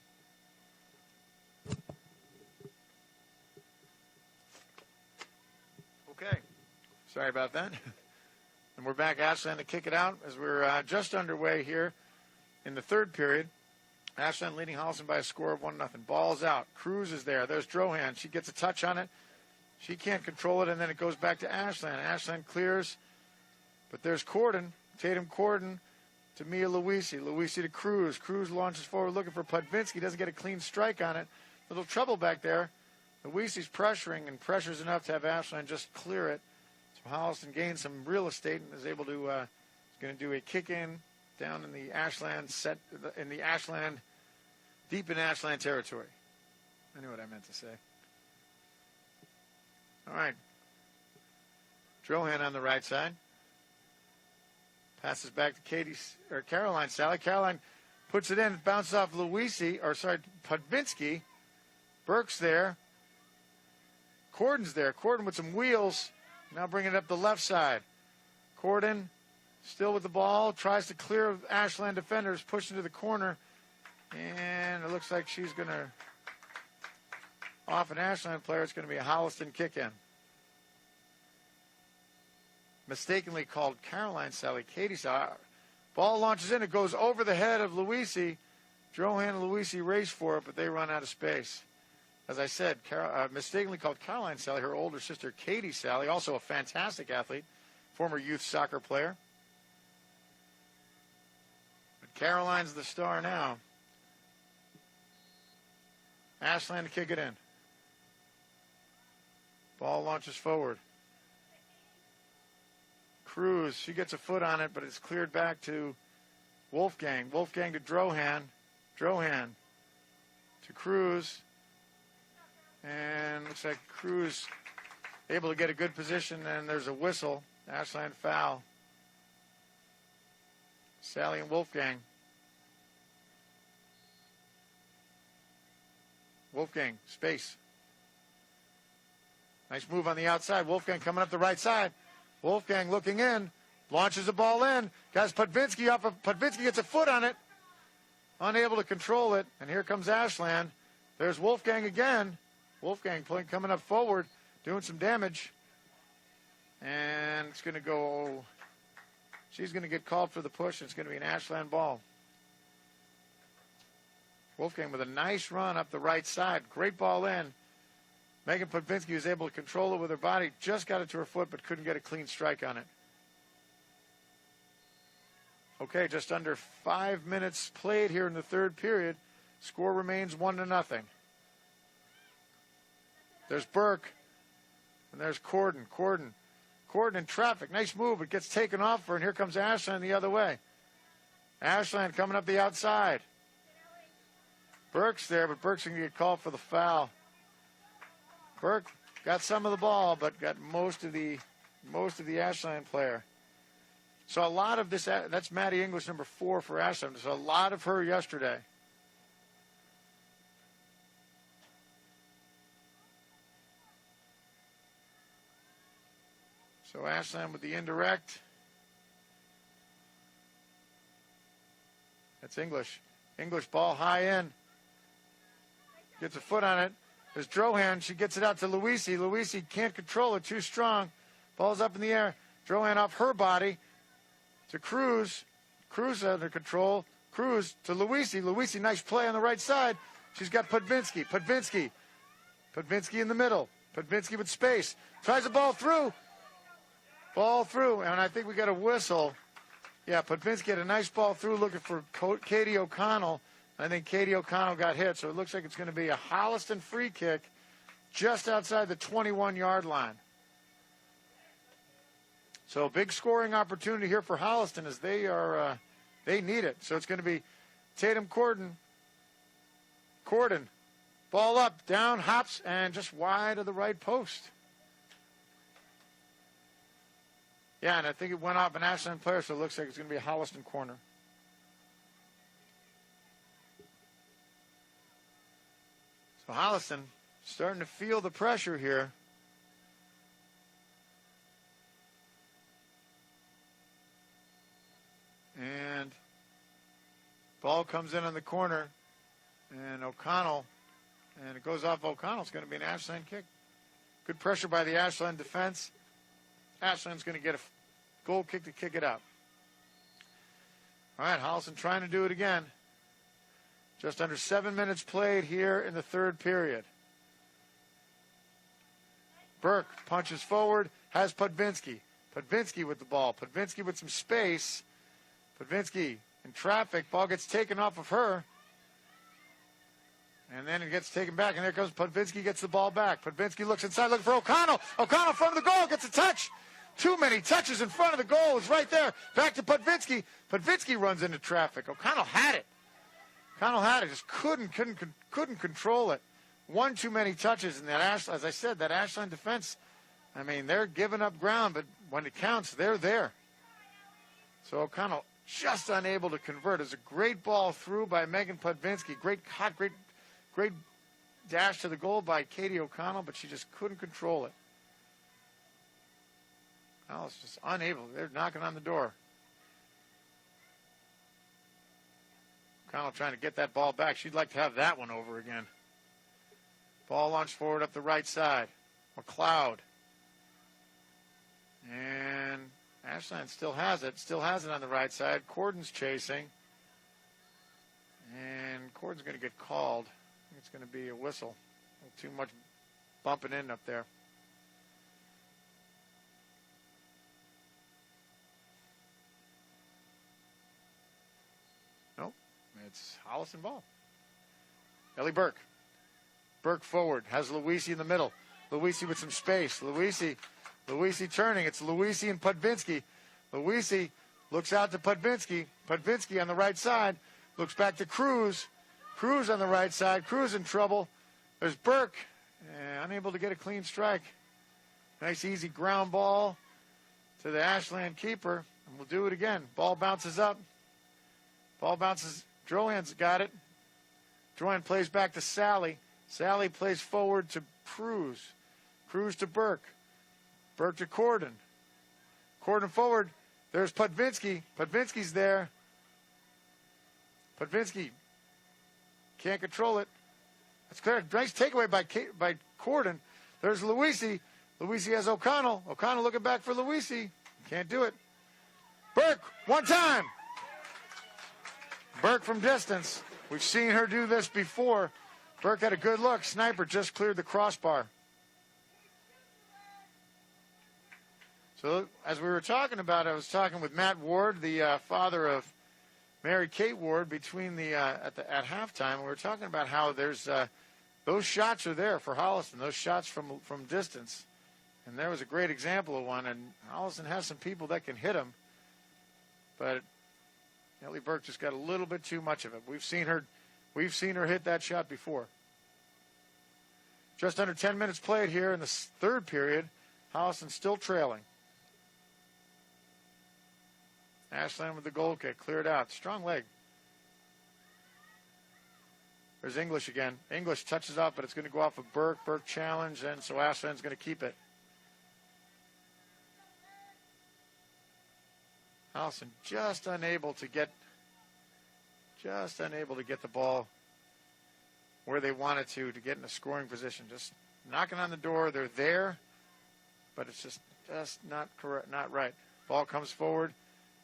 Okay. Sorry about that. And we're back. Ashland to kick it out as we're just underway here in the third period. Ashland leading Holliston by a score of 1-0. Ball's out. Cruz is there. There's Drohan. She gets a touch on it. She can't control it, and then it goes back to Ashland. Ashland clears, but there's Corden. Tatum Corden to Mia Luisi. Luisi to Cruz. Cruz launches forward looking for Podvinsky. Doesn't get a clean strike on it. Little trouble back there. Luisi's pressuring, and pressures enough to have Ashland just clear it. So Holliston gains some real estate and is able to is going to do a kick-in down in the Ashland deep in Ashland territory. I knew what I meant to say. All right. Drohan on the right side. Passes back to Caroline Sally. Caroline puts it in, bounces off Podvinsky. Burke's there. Corden's there. Corden with some wheels. Now bringing it up the left side. Corden still with the ball. Tries to clear Ashland defenders. Pushed into the corner. And it looks like she's going to off an Ashland player. It's going to be a Holliston kick-in. Mistakenly called Caroline Sally. Katie Sally. Ball launches in. It goes over the head of Luisi. Drohan and Luisi race for it, but they run out of space. As I said, mistakenly called Caroline Sally, her older sister Katie Sally, also a fantastic athlete, former youth soccer player. But Caroline's the star now. Ashland to kick it in. Ball launches forward. Cruz, she gets a foot on it, but it's cleared back to Wolfgang. Wolfgang to Drohan. Drohan to Cruz. And looks like Cruz able to get a good position, and there's a whistle. Ashland foul. Sally and Wolfgang. Wolfgang, space. Nice move on the outside. Wolfgang coming up the right side. Wolfgang looking in. Launches the ball in. Guys, Podvinski up. Podvinski gets a foot on it. Unable to control it. And here comes Ashland. There's Wolfgang again. Wolfgang coming up forward, doing some damage. And it's going to go. She's going to get called for the push. It's going to be an Ashland ball. Wolfgang with a nice run up the right side. Great ball in. Megan Podvinski was able to control it with her body. Just got it to her foot, but couldn't get a clean strike on it. Okay, just under 5 minutes played here in the third period. Score remains 1-0. There's Burke, and there's Corden. Corden in traffic. Nice move. It gets taken off her, and here comes Ashland the other way. Ashland coming up the outside. Burke's there, but Burke's going to get called for the foul. Burke got some of the ball, but got most of the Ashland player. So a lot of this, that's Maddie English, number 4 for Ashland. There's a lot of her yesterday. So Ashland with the indirect. That's English. English ball high in. Gets a foot on it. There's Drohan. She gets it out to Luisi. Luisi can't control it. Too strong. Ball's up in the air. Drohan off her body to Cruz. Cruz under control. Cruz to Luisi. Luisi, nice play on the right side. She's got Podvinski. Podvinski in the middle. Podvinski with space. Tries the ball through. Ball through. And I think we got a whistle. Yeah, Podvinski had a nice ball through looking for Katie O'Connell. I think Katie O'Connell got hit, so it looks like it's going to be a Holliston free kick just outside the 21-yard line. So a big scoring opportunity here for Holliston as they need it. So it's going to be Tatum Corden. Ball up, down, hops, and just wide of the right post. Yeah, and I think it went off an Ashland player, so it looks like it's going to be a Holliston corner. So Holliston starting to feel the pressure here. And ball comes in on the corner. And O'Connell, and it goes off O'Connell. It's going to be an Ashland kick. Good pressure by the Ashland defense. Ashland's going to get a goal kick to kick it out. All right, Holliston trying to do it again. Just under 7 minutes played here in the third period. Burke punches forward, has Podvinski. Podvinski with the ball. Podvinski with some space. Podvinski in traffic. Ball gets taken off of her. And then it gets taken back, and there comes Podvinski, gets the ball back. Podvinski looks inside, looking for O'Connell. O'Connell in front of the goal, gets a touch. Too many touches in front of the goal. It's right there. Back to Podvinski. Podvinski runs into traffic. O'Connell had it. Just couldn't control it. One too many touches, and that as I said, that Ashland defense, I mean, they're giving up ground, but when it counts, they're there. So O'Connell just unable to convert. It's a great ball through by Megan Podvinski. Great dash to the goal by Katie O'Connell, but she just couldn't control it. Well, it's just unable. They're knocking on the door. O'Connell trying to get that ball back. She'd like to have that one over again. Ball launched forward up the right side. McLeod. And Ashland still has it. On the right side. Corden's chasing. And Corden's going to get called. I think it's going to be a whistle. Too much bumping in up there. Nope. It's Holliston ball. Ellie Burke. Burke forward. Has Luisi in the middle. Luisi with some space. Luisi turning. It's Luisi and Podvinski. Luisi looks out to Podvinski. Podvinski on the right side. Looks back to Cruz. Cruz on the right side. Cruz in trouble. There's Burke. Unable to get a clean strike. Nice easy ground ball to the Ashland keeper. And we'll do it again. Ball bounces up. Ball bounces. Drohan's got it. Drohan plays back to Sally. Sally plays forward to Cruz. Cruz to Burke. Burke to Corden. Corden forward. There's Podvinski. Podvinski's there. Podvinski can't control it. That's clear. Nice takeaway by Corden. There's Luisi. Luisi has O'Connell. O'Connell looking back for Luisi. Can't do it. Burke, one time. Burke from distance. We've seen her do this before. Burke had a good look. Sniper just cleared the crossbar. So as we were talking about, I was talking with Matt Ward, the father of Mary Kate Ward, between at halftime. We were talking about how there's those shots are there for Holliston. Those shots from distance, and there was a great example of one. And Holliston has some people that can hit them, but Ellie Burke just got a little bit too much of it. We've seen her hit that shot before. Just under 10 minutes played here in the third period. Holliston still trailing. Ashland with the goal kick, cleared out. Strong leg. There's English again. English touches off, but it's going to go off of Burke. Burke challenge, and so Ashland's going to keep it. Holliston just unable to get the ball where they wanted to get in a scoring position. Just knocking on the door. They're there, but it's just not correct, not right. Ball comes forward.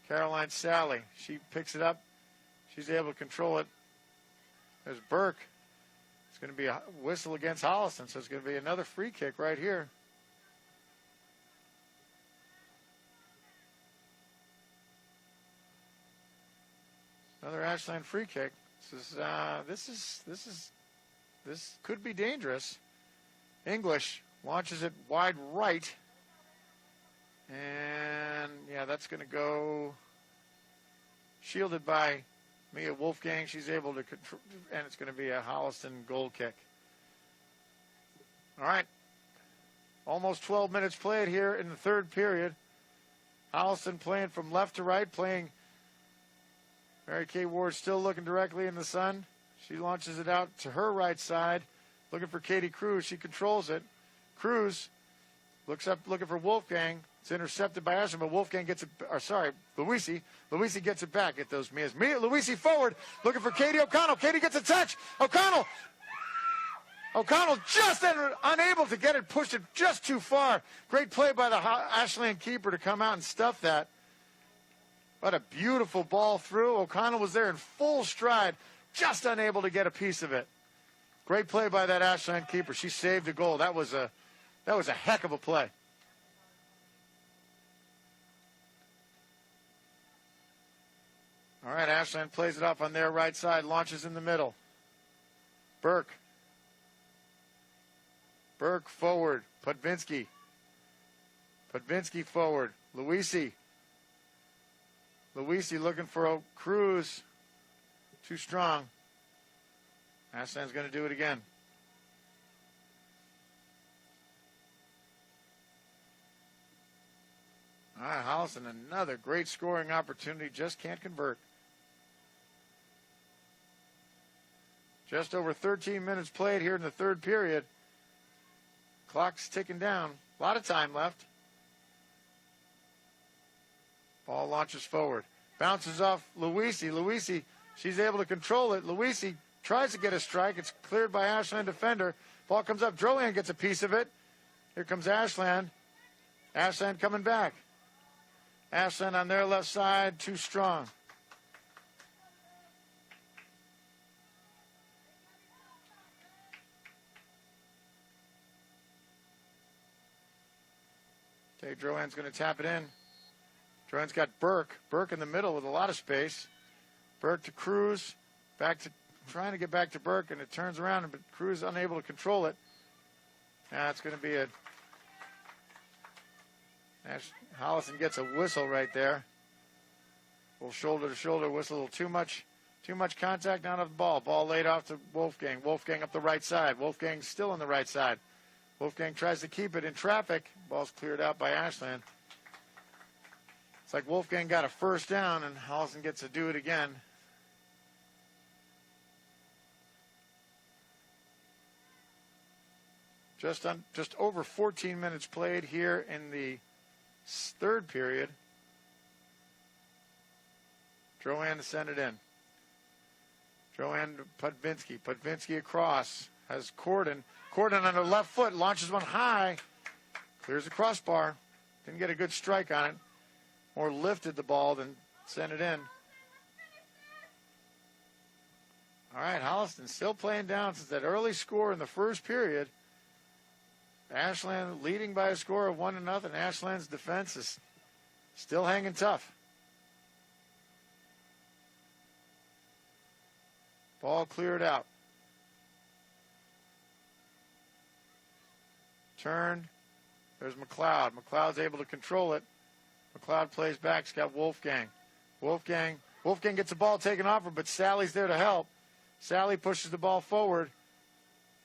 Caroline Sally. She picks it up. She's able to control it. There's Burke. It's going to be a whistle against Holliston, so it's going to be another free kick right here. Another Ashland free kick. This could be dangerous. English launches it wide right. And, yeah, that's going to go shielded by Mia Wolfgang. She's able to control, and it's going to be a Holliston goal kick. All right. Almost 12 minutes played here in the third period. Holliston playing from left to right, playing Mary Kay Ward still looking directly in the sun. She launches it out to her right side, looking for Katie Cruz. She controls it. Cruz looks up, looking for Wolfgang. It's intercepted by Ashland, but Wolfgang gets it. Luisi. Luisi gets it back at those Mias. Luisi forward, looking for Katie O'Connell. Katie gets a touch. O'Connell just unable to get it, pushed it just too far. Great play by the Ashland keeper to come out and stuff that. What a beautiful ball through. O'Connell was there in full stride, just unable to get a piece of it. Great play by that Ashland keeper. She saved a goal. That was a heck of a play. All right, Ashland plays it off on their right side, launches in the middle. Burke forward. Podvinski forward. Luisi looking for Cruz. Too strong. Ashland's going to do it again. All right, Holliston, another great scoring opportunity. Just can't convert. Just over 13 minutes played here in the third period. Clock's ticking down. A lot of time left. Ball launches forward. Bounces off Luisi. Luisi, she's able to control it. Luisi tries to get a strike. It's cleared by Ashland defender. Ball comes up. Drohan gets a piece of it. Here comes Ashland. Ashland coming back. Ashland on their left side, too strong. Okay, Drohan's going to tap it in. Drohan's got Burke. Burke in the middle with a lot of space. Burke to Cruz. Trying to get back to Burke, and it turns around, but Cruz unable to control it. Now it's going to be Holliston gets a whistle right there. A little shoulder-to-shoulder whistle, a little too much contact on the ball. Ball laid off to Wolfgang. Wolfgang up the right side. Wolfgang still on the right side. Wolfgang tries to keep it in traffic. Ball's cleared out by Ashland. It's like Wolfgang got a first down, and Holliston gets to do it again. Just over 14 minutes played here in the third period. Drohan to send it in. Drohan to Pudvinsky. Pudvinsky across. Has Corden. Corden on her left foot. Launches one high. Clears the crossbar. Didn't get a good strike on it. More lifted the ball than sent it in. All right, Holliston still playing down since that early score in the first period. Ashland leading by a score of 1-0. Ashland's defense is still hanging tough. Ball cleared out. Turned. There's McLeod. McLeod's able to control it. McLeod plays back. He's got Wolfgang. Wolfgang gets the ball taken off her, but Sally's there to help. Sally pushes the ball forward.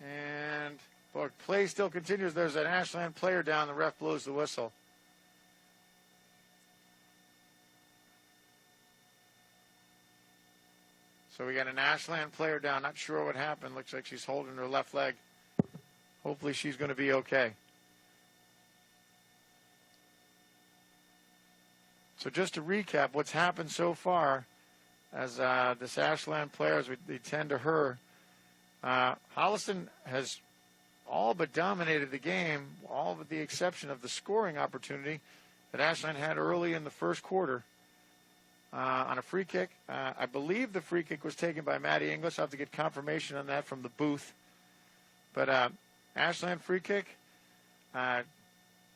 And play still continues. There's an Ashland player down. The ref blows the whistle. So we got an Ashland player down. Not sure what happened. Looks like she's holding her left leg. Hopefully she's going to be okay. So just to recap what's happened so far as this Ashland player, as we tend to her, Holliston has all but dominated the game, all with the exception of the scoring opportunity that Ashland had early in the first quarter. On a free kick. I believe the free kick was taken by Maddie English. I'll have to get confirmation on that from the booth. But Ashland free kick.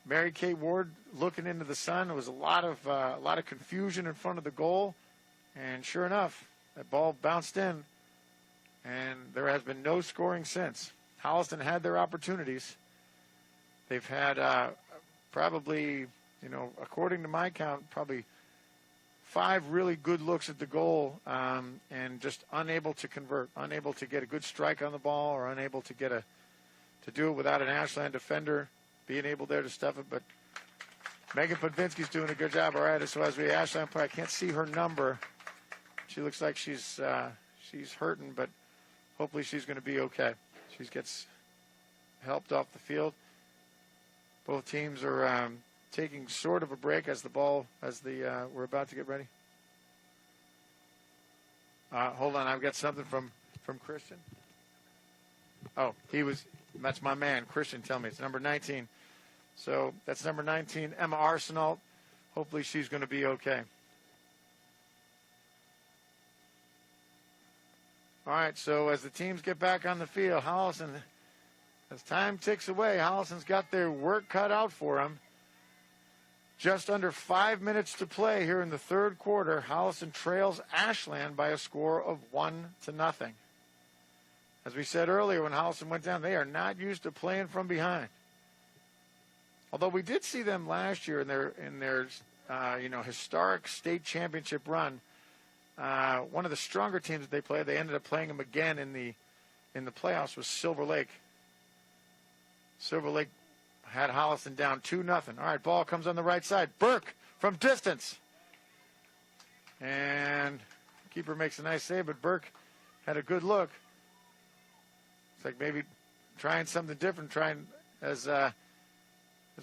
Mary Kate Ward looking into the sun. There was a lot of confusion in front of the goal. And sure enough, that ball bounced in. And there has been no scoring since. Holliston had their opportunities. They've had probably, according to my count, probably 5 really good looks at the goal, and just unable to convert, unable to get a good strike on the ball, or unable to to do it without an Ashland defender being able there to stuff it. But Megan Pudvinsky's doing a good job. All right, so as we Ashland play, I can't see her number. She looks like she's hurting, but hopefully she's going to be okay. She gets helped off the field. Both teams are taking sort of a break as we're about to get ready. Hold on, I've got something from Christian. Oh, that's my man, Christian, tell me. It's number 19. So that's number 19, Emma Arsenault. Hopefully she's going to be okay. All right, so as the teams get back on the field, Holliston, as time ticks away, Holliston's got their work cut out for them. Just under 5 minutes to play here in the third quarter. Holliston trails Ashland by a score of 1-0. As we said earlier, when Holliston went down, they are not used to playing from behind. Although we did see them last year in their historic state championship run. One of the stronger teams that they played, they ended up playing them again in the playoffs, was Silver Lake. Silver Lake had Holliston down 2-0. All right, ball comes on the right side. Burke from distance. And keeper makes a nice save, but Burke had a good look. It's like maybe trying something different, as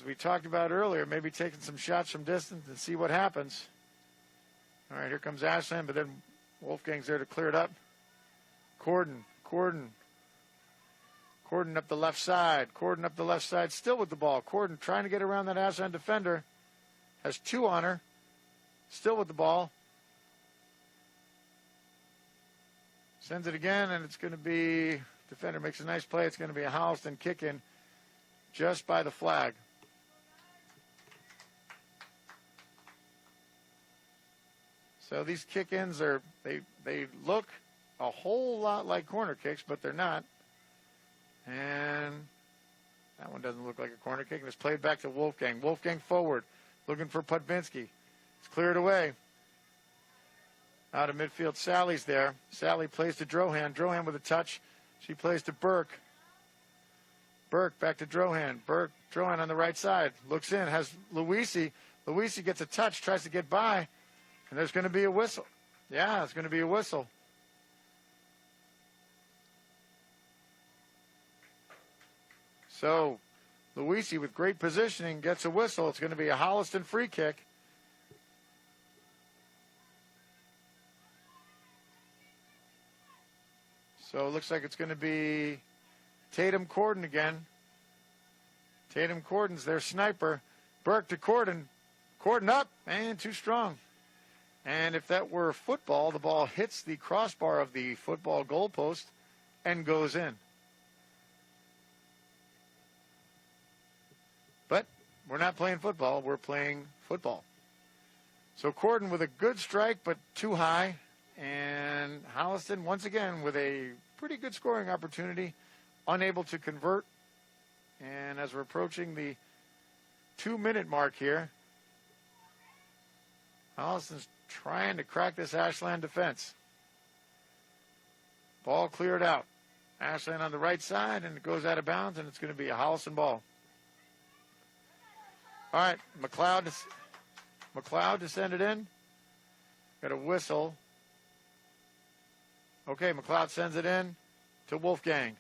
we talked about earlier, maybe taking some shots from distance and see what happens. All right, here comes Ashland, but then Wolfgang's there to clear it up. Corden up the left side. Still with the ball. Corden trying to get around that Ashland defender. Has 2 on her. Still with the ball. Sends it again, and it's going to be, defender makes a nice play. It's going to be a Holliston kick-in just by the flag. So these kick-ins they look a whole lot like corner kicks, but they're not. And that one doesn't look like a corner kick. It's played back to Wolfgang. Wolfgang forward. looking for Podvinski. It's cleared away. Out of midfield, Sally's there. Sally plays to Drohan. Drohan with a touch. She plays to Burke. Burke back to Drohan. Drohan on the right side. Looks in, has Luisi. Luisi gets a touch, tries to get by. And there's going to be a whistle. Yeah, it's going to be a whistle. So, Luisi with great positioning gets a whistle. It's going to be a Holliston free kick. So it looks like it's going to be Tatum Corden again. Tatum Corden's their sniper. Burke to Corden. Corden up, and too strong. And if that were football, the ball hits the crossbar of the football goalpost and goes in. But we're not playing football. We're playing football. So Corden with a good strike, but too high. And Holliston, once again, with a pretty good scoring opportunity, unable to convert. And as we're approaching the 2-minute mark here, Holliston's trying to crack this Ashland defense. Ball cleared out. Ashland on the right side, and it goes out of bounds, and it's going to be a Holliston ball. All right, McLeod to send it in. Got a whistle. Okay, McLeod sends it in to Wolfgang.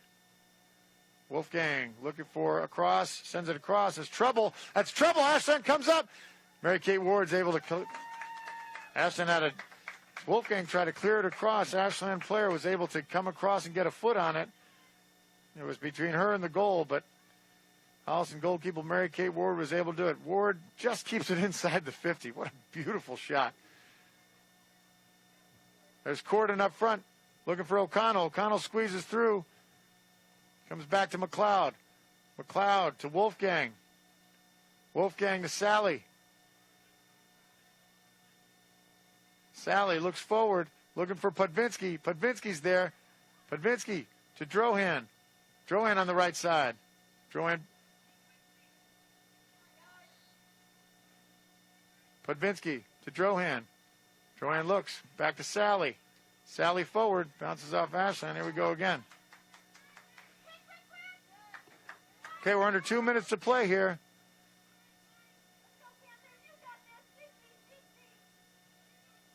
Wolfgang looking for a cross, sends it across. There's trouble. That's trouble. Ashland comes up. Mary Kate Ward's able to. Ashland had a. Wolfgang tried to clear it across. Ashland player was able to come across and get a foot on it. It was between her and the goal, but Holliston goalkeeper Mary Kate Ward was able to do it. Ward just keeps it inside the 50. What a beautiful shot. There's Corden up front. Looking for O'Connell. O'Connell squeezes through. Comes back to McLeod. McLeod to Wolfgang. Wolfgang to Sally. Sally looks forward. Looking for Podvinski. Podvinski's there. Podvinski to Drohan. Drohan on the right side. Drohan. Podvinski to Drohan. Drohan looks. Back to Sally. Sally forward, bounces off Ashland. Here we go again. Okay, we're under 2 minutes to play here.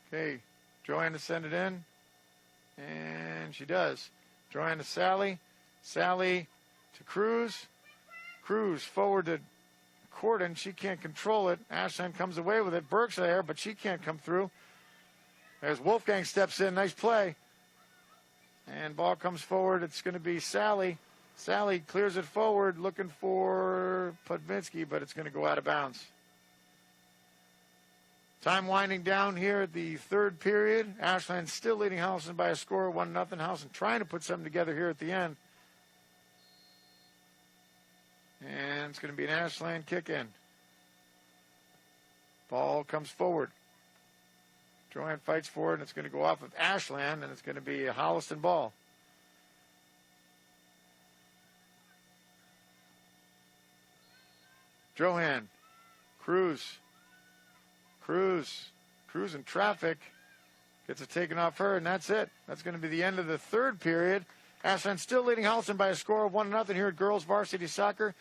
Okay, Joanne to send it in. And she does. Joanne to Sally. Sally to Cruz. Cruz forward to Corden. She can't control it. Ashland comes away with it. Burke's there, but she can't come through. There's Wolfgang steps in. Nice play. And ball comes forward. It's going to be Sally. Sally clears it forward, looking for Podvinski, but it's going to go out of bounds. Time winding down here at the third period. Ashland still leading Holliston by a score of 1-0. Holliston trying to put something together here at the end. And it's going to be an Ashland kick in. Ball comes forward. Joanne fights for it, and it's going to go off of Ashland, and it's going to be a Holliston ball. Johan. Cruz in traffic. Gets it taken off her, and that's it. That's going to be the end of the third period. Ashland still leading Holliston by a score of 1-0 here at girls varsity soccer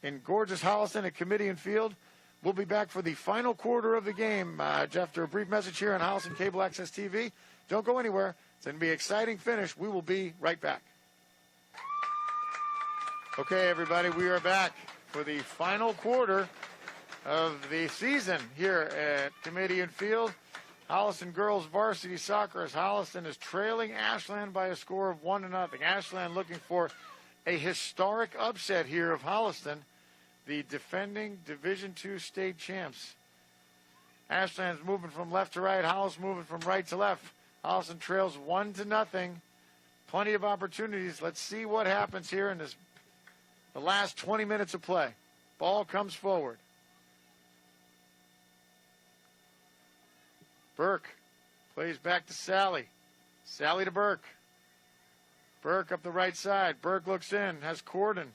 in gorgeous Holliston at Committee and Field. We'll be back for the final quarter of the game after a brief message here on Holliston Cable Access TV. Don't go anywhere. It's going to be an exciting finish. We will be right back. Okay, everybody, we are back for the final quarter of the season here at Committee and Field. Holliston girls varsity soccer as Holliston is trailing Ashland by a score of 1-0. Ashland looking for a historic upset here of Holliston, the defending Division II state champs. Ashland's moving from left to right. Holliston moving from right to left. Holliston trails 1-0. Plenty of opportunities. Let's see what happens here in the last 20 minutes of play. Ball comes forward. Burke plays back to Sally. Sally to Burke. Burke up the right side. Burke looks in. Has Corden.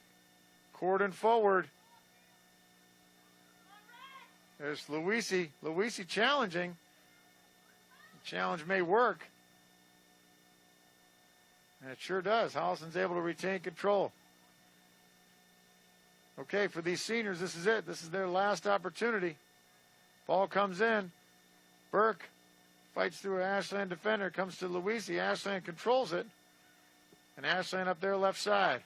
Corden forward. There's Luisi. Luisi challenging. The challenge may work. And it sure does. Holliston's able to retain control. Okay, for these seniors, this is it. This is their last opportunity. Ball comes in. Burke fights through an Ashland defender. Comes to Luisi. Ashland controls it. And Ashland up there left side.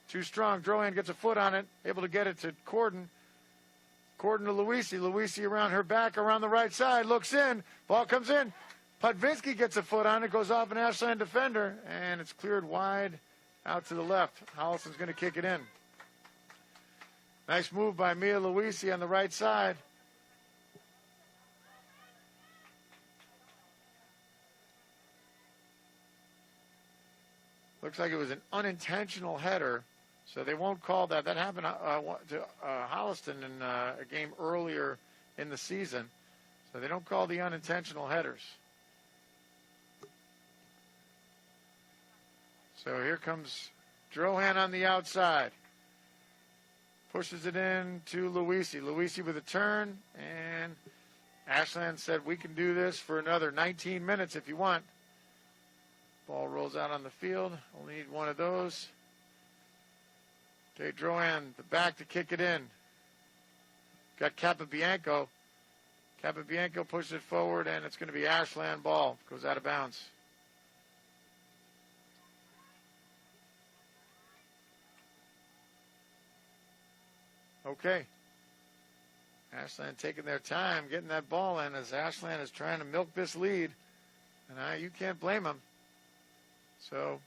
Too strong. Drohan gets a foot on it. Able to get it to Corden. Corden to Luisi. Luisi around her back, around the right side. Looks in. Ball comes in. Pudvinsky gets a foot on it. Goes off an Ashland defender. And it's cleared wide out to the left. Holliston's going to kick it in. Nice move by Mia Luisi on the right side. Looks like it was an unintentional header, so they won't call that. That happened to Holliston in a game earlier in the season, so they don't call the unintentional headers. So here comes Drohan on the outside. Pushes it in to Luisi. Luisi with a turn, and Ashland said, we can do this for another 19 minutes if you want. Ball rolls out on the field. Only need one of those. Okay, Drohan, the back to kick it in. Got Capabianco. Capabianco pushes it forward, and it's going to be Ashland ball. Goes out of bounds. Okay. Ashland taking their time getting that ball in as Ashland is trying to milk this lead. And you can't blame them. So,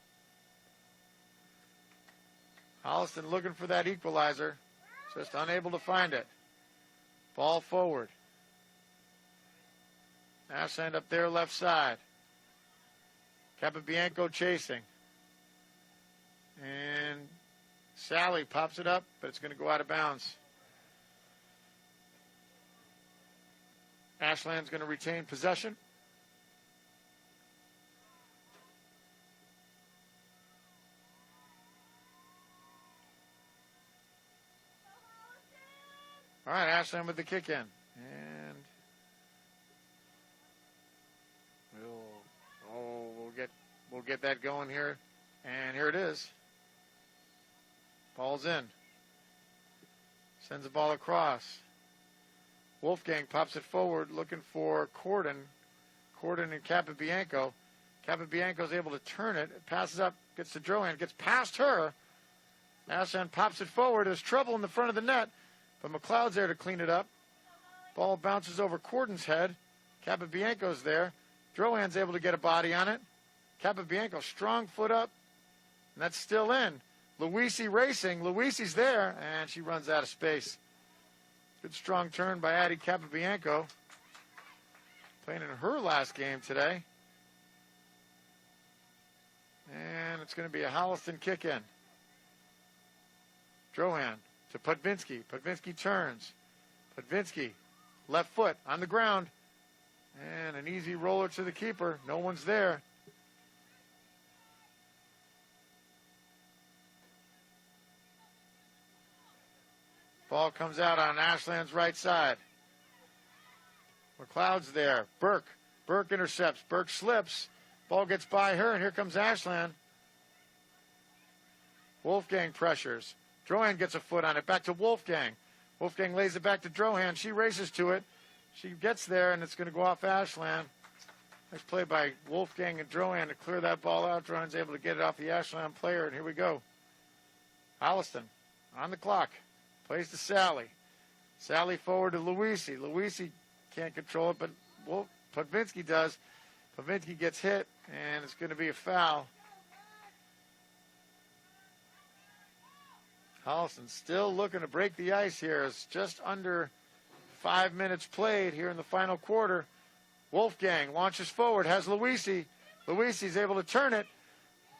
Holliston looking for that equalizer. Just unable to find it. Ball forward. Ashland up there left side. Capabianco chasing. And Sally pops it up, but it's going to go out of bounds. Ashland's going to retain possession. All right, Ashland with the kick in. And we'll get that going here. And here it is. Ball's in. Sends the ball across. Wolfgang pops it forward looking for Corden. Corden and Capabianco. Capabianco's able to turn it. It passes up, gets to Drohan, gets past her. Ashland pops it forward. There's trouble in the front of the net, but McLeod's there to clean it up. Ball bounces over Corden's head. Capabianco's there. Drohan's able to get a body on it. Capabianco, strong foot up, and that's still in. Luisi racing. Luisi's there, and she runs out of space. Good strong turn by Addie Capabianco. Playing in her last game today. And it's going to be a Holliston kick in. Drohan to Pudvinsky. Pudvinsky turns. Pudvinsky, left foot on the ground. And an easy roller to the keeper. No one's there. Ball comes out on Ashland's right side. McLeod's there. Burke. Burke intercepts. Burke slips. Ball gets by her, and here comes Ashland. Wolfgang pressures. Drohan gets a foot on it. Back to Wolfgang. Wolfgang lays it back to Drohan. She races to it. She gets there, and it's going to go off Ashland. Nice play by Wolfgang and Drohan to clear that ball out. Drohan's able to get it off the Ashland player, and here we go. Holliston on the clock. Plays to Sally. Sally forward to Luisi. Luisi can't control it, but Pudvinsky does. Pudvinsky gets hit, and it's going to be a foul. Holliston still looking to break the ice here. It's just under 5 minutes played here in the final quarter. Wolfgang launches forward, has Luisi. Luisi's able to turn it.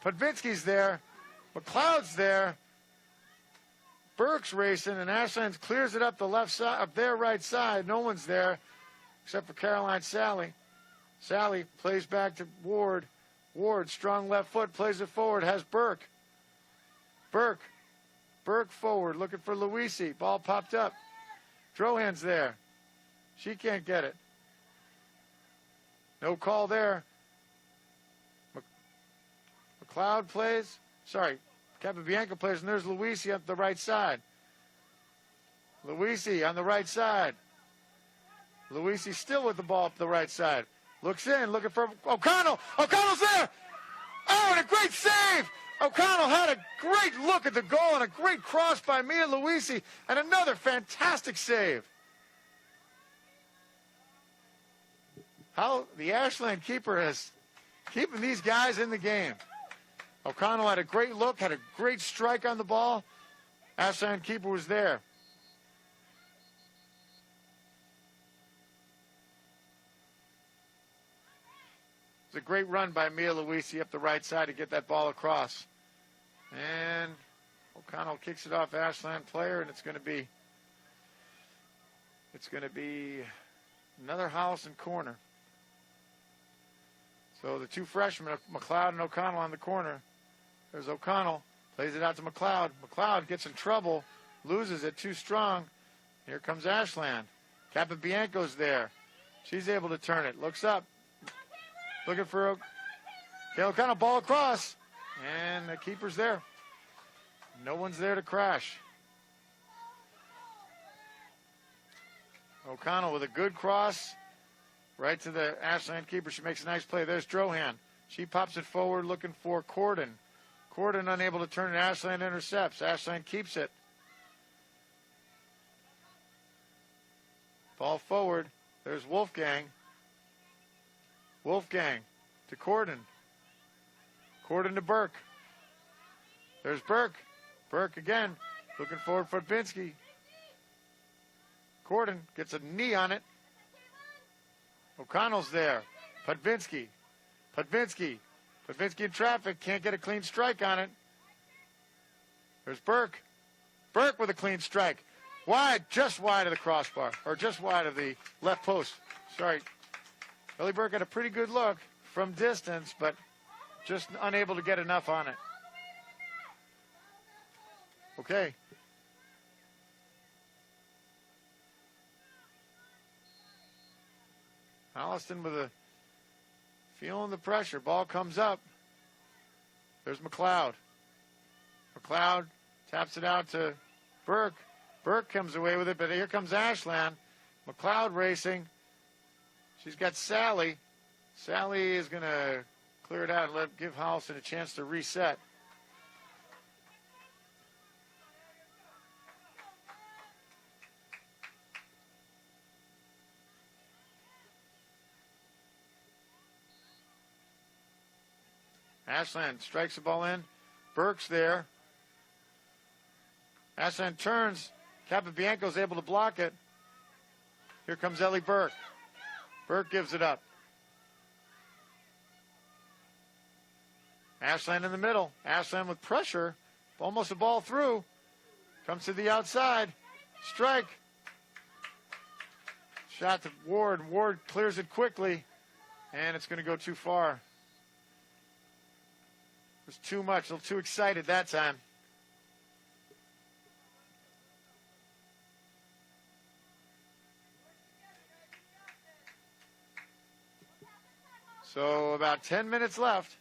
Pudvinsky's there. McLeod's there. Burke's racing, and Ashland clears it up the left side, up their right side. No one's there except for Caroline Sally. Sally plays back to Ward. Ward, strong left foot, plays it forward, has Burke. Burke forward, looking for Luisi. Ball popped up. Drohan's there. She can't get it. No call there. McLeod plays. Sorry, Capabianco plays, and there's Luisi up the right side. Luisi on the right side. Luisi still with the ball up the right side. Looks in, looking for O'Connell. O'Connell's there. Oh, and a great save. O'Connell had a great look at the goal and a great cross by Mia Luisi, and another fantastic save. How the Ashland keeper is keeping these guys in the game. O'Connell had a great look, had a great strike on the ball. Ashland keeper was there. It was a great run by Mia Luisi up the right side to get that ball across. And O'Connell kicks it off Ashland player, and it's going to be another Holliston corner. So the two freshmen, McLeod and O'Connell on the corner. There's O'Connell, plays it out to McLeod. McLeod gets in trouble, loses it too strong. Here comes Ashland. Capabianco's there. She's able to turn it. Looks up. Looking for O'Connell, ball across. And the keeper's there. No one's there to crash. O'Connell with a good cross. Right to the Ashland keeper. She makes a nice play. There's Drohan. She pops it forward looking for Corden. Corden unable to turn it. Ashland intercepts. Ashland keeps it. Ball forward. There's Wolfgang. Wolfgang to Corden. Corden to Burke. There's Burke. Burke again. Looking forward for Binsky. Corden gets a knee on it. O'Connell's there. Podvinsky. Podvinsky in traffic. Can't get a clean strike on it. There's Burke. Burke with a clean strike. Wide, just wide of the crossbar. Or just wide of the left post. Sorry. Ellie Burke had a pretty good look from distance, but just unable to get enough on it. Okay. Holliston with a feeling the pressure. Ball comes up. There's McLeod. McLeod taps it out to Burke. Burke comes away with it, but here comes Ashland. McLeod racing. She's got Sally. Sally is going to clear it out and give Holliston a chance to reset. Ashland strikes the ball in. Burke's there. Ashland turns. Capabianco's able to block it. Here comes Ellie Burke. Burke gives it up. Ashland in the middle. Ashland with pressure. Almost a ball through. Comes to the outside. Strike. Shot to Ward. Ward clears it quickly. And it's going to go too far. It was too much. A little too excited that time. So about 10 minutes left.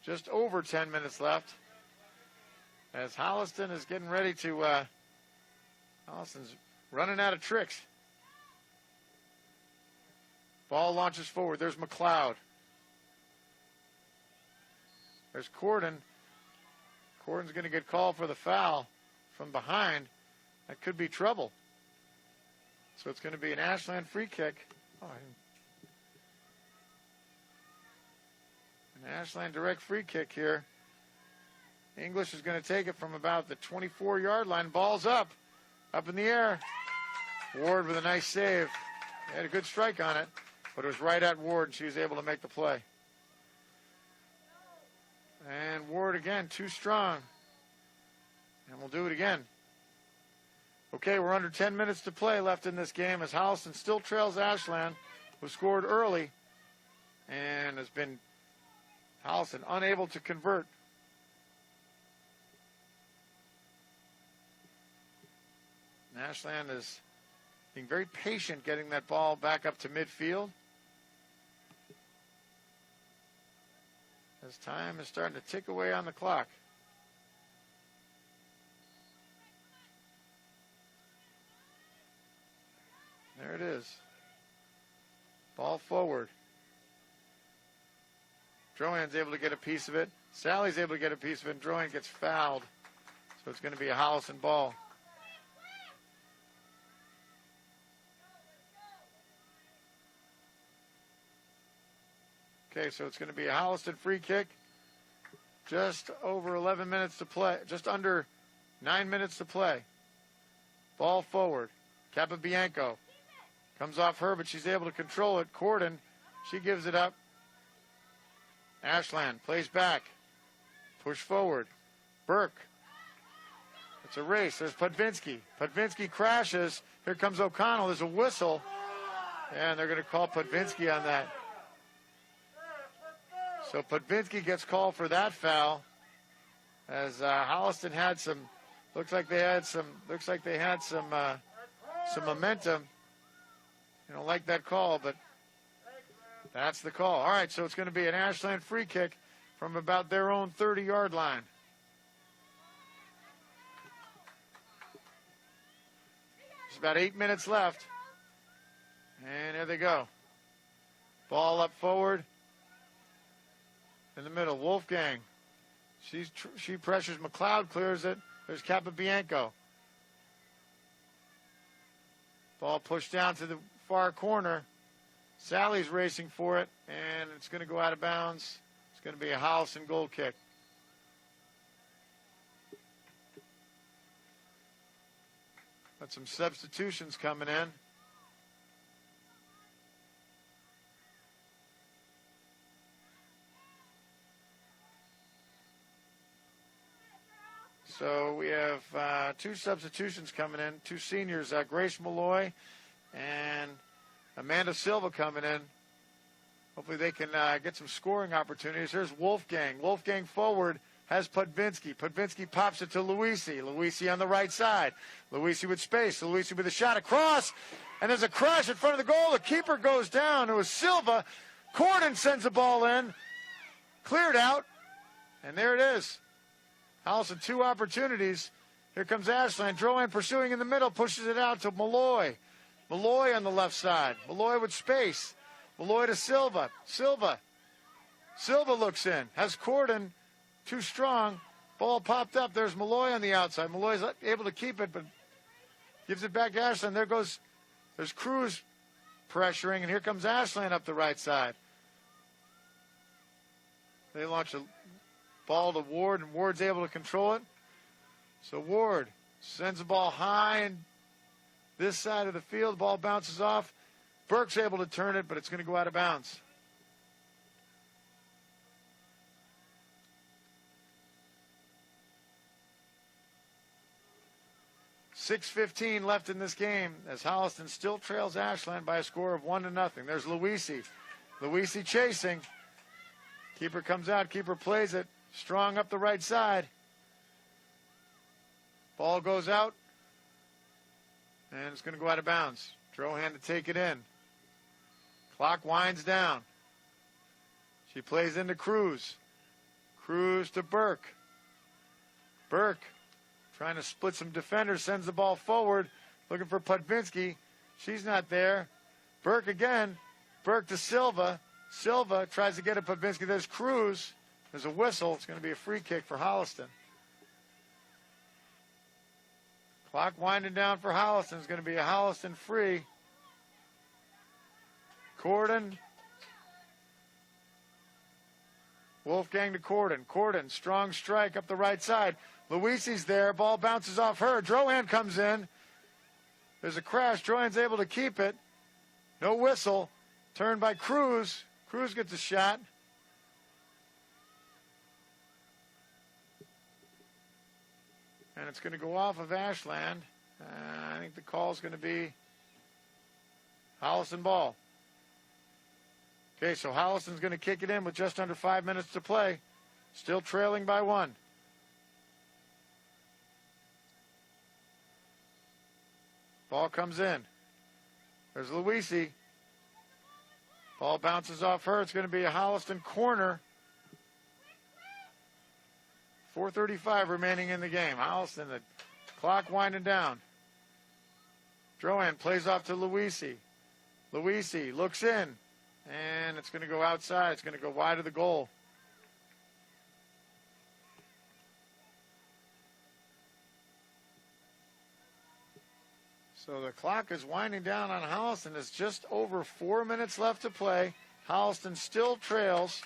Just over 10 minutes left. As Holliston is getting ready to, Holliston's running out of tricks. Ball launches forward. There's McLeod. There's Corden. Corden's going to get called for the foul from behind. That could be trouble. So it's going to be an Ashland free kick. An Ashland direct free kick here. English is going to take it from about the 24-yard line. Ball's up in the air. Ward with a nice save. He had a good strike on it, but it was right at Ward, and she was able to make the play. And Ward again, too strong. And we'll do it again. Okay, we're under 10 minutes to play left in this game as Holliston still trails Ashland, who scored early and has been Holliston unable to convert. And Ashland is being very patient getting that ball back up to midfield. As time is starting to tick away on the clock. There it is. Ball forward. Drohan's able to get a piece of it. Sally's able to get a piece of it, and Drohan gets fouled. So it's going to be a Holliston ball. Okay, so it's going to be a Holliston free kick. Just over 11 minutes to play. Just under 9 minutes to play. Ball forward. Capabianco. Comes off her, but she's able to control it. Corden, she gives it up. Ashland plays back. Push forward. Burke. It's a race. There's Podvinsky. Podvinsky crashes. Here comes O'Connell. There's a whistle. And they're going to call Podvinsky on that. So Podvinsky gets called for that foul. As Holliston had some, looks like they had some momentum. You don't like that call, but that's the call. All right, so it's going to be an Ashland free kick from about their own 30-yard line. There's about 8 minutes left. And here they go. Ball up forward. In the middle, Wolfgang. She pressures McLeod, clears it. There's Capabianco. Ball pushed down to the far corner. Sally's racing for it, and it's going to go out of bounds. It's going to be a Holliston goal kick. Got some substitutions coming in. So we have two substitutions coming in, two seniors, Grace Malloy and Amanda Silva coming in. Hopefully they can get some scoring opportunities. There's Wolfgang. Wolfgang forward has Podvinsky. Podvinsky pops it to Luisi. Luisi on the right side. Luisi with space. Luisi with a shot across. And there's a crash in front of the goal. The keeper goes down. It was Silva. Corden sends the ball in. Cleared out. And there it is. Holliston, two opportunities. Here comes Ashland. Drohan pursuing in the middle, pushes it out to Malloy. Malloy on the left side. Malloy with space. Malloy to Silva. Silva looks in. Has Corden too strong. Ball popped up. There's Malloy on the outside. Malloy's able to keep it, but gives it back to Ashland. There's Cruz pressuring, and here comes Ashland up the right side. They launch a ball to Ward, and Ward's able to control it. So Ward sends the ball high and this side of the field. Ball bounces off. Burke's able to turn it, but it's going to go out of bounds. .6:15 left in this game as Holliston still trails Ashland by a score of 1-0. There's Luisi. Luisi chasing. Keeper comes out. Keeper plays it. Strong up the right side. Ball goes out. And it's going to go out of bounds. Drohan to take it in. Clock winds down. She plays into Cruz. Cruz to Burke. Burke trying to split some defenders. Sends the ball forward. Looking for Podvinsky. She's not there. Burke again. Burke to Silva. Silva tries to get at Podvinsky. There's Cruz. There's a whistle. It's going to be a free kick for Holliston. Clock winding down for Holliston. It's going to be a Holliston free. Corden. Wolfgang to Corden. Corden, strong strike up the right side. Luisi's there. Ball bounces off her. Drohan comes in. There's a crash. Drohan's able to keep it. No whistle. Turned by Cruz. Cruz gets a shot. And it's going to go off of Ashland. I think the call is going to be Holliston ball. Okay, so Holliston's going to kick it in with just under 5 minutes to play. Still trailing by 1. Ball comes in. There's Luisi. Ball bounces off her. It's going to be a Holliston corner. 4:35 remaining in the game. Holliston, the clock winding down. Drohan plays off to Luisi. Luisi looks in, and it's going to go outside. It's going to go wide of the goal. So the clock is winding down on Holliston. There's just over 4 minutes left to play. Holliston still trails.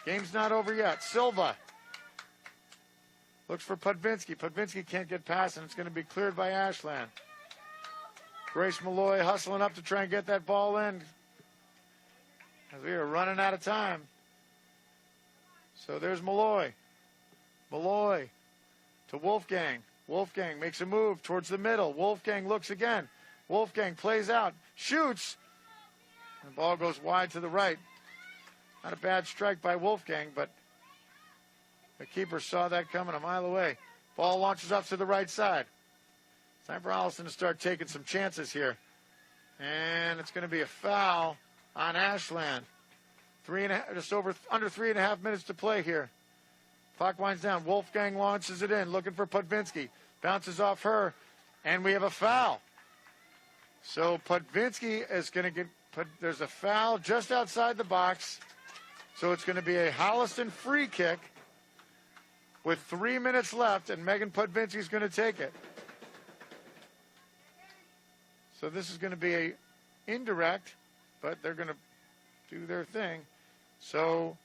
Game's not over yet. Silva looks for Podvinsky. Podvinsky can't get past, and it's going to be cleared by Ashland. Grace Malloy hustling up to try and get that ball in as we are running out of time. So there's Malloy. Malloy to Wolfgang. Wolfgang makes a move towards the middle. Wolfgang looks again. Wolfgang plays out, shoots, and the ball goes wide to the right. Not a bad strike by Wolfgang, but the keeper saw that coming a mile away. Ball launches up to the right side. Time for Holliston to start taking some chances here. And it's going to be a foul on Ashland. Under 3.5 minutes to play here. Clock winds down. Wolfgang launches it in, looking for Podvinsky. Bounces off her, and we have a foul. So Podvinsky is going to get there's a foul just outside the box. So it's going to be a Holliston free kick with 3 minutes left, and Megan Podvinsky is going to take it. So this is going to be a indirect, but they're going to do their thing. So,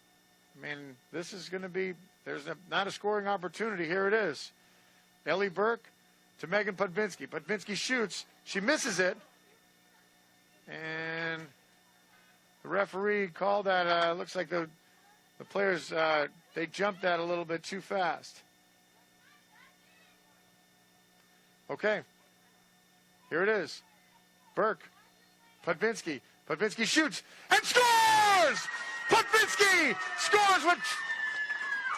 I mean, this is going to be, not a scoring opportunity. Here it is. Ellie Burke to Megan Podvinsky. Podvinsky shoots. She misses it. And the referee called that, looks like the players, they jumped that a little bit too fast. Okay. Here it is. Burke. Podvinsky. Podvinsky shoots and scores! Podvinsky scores with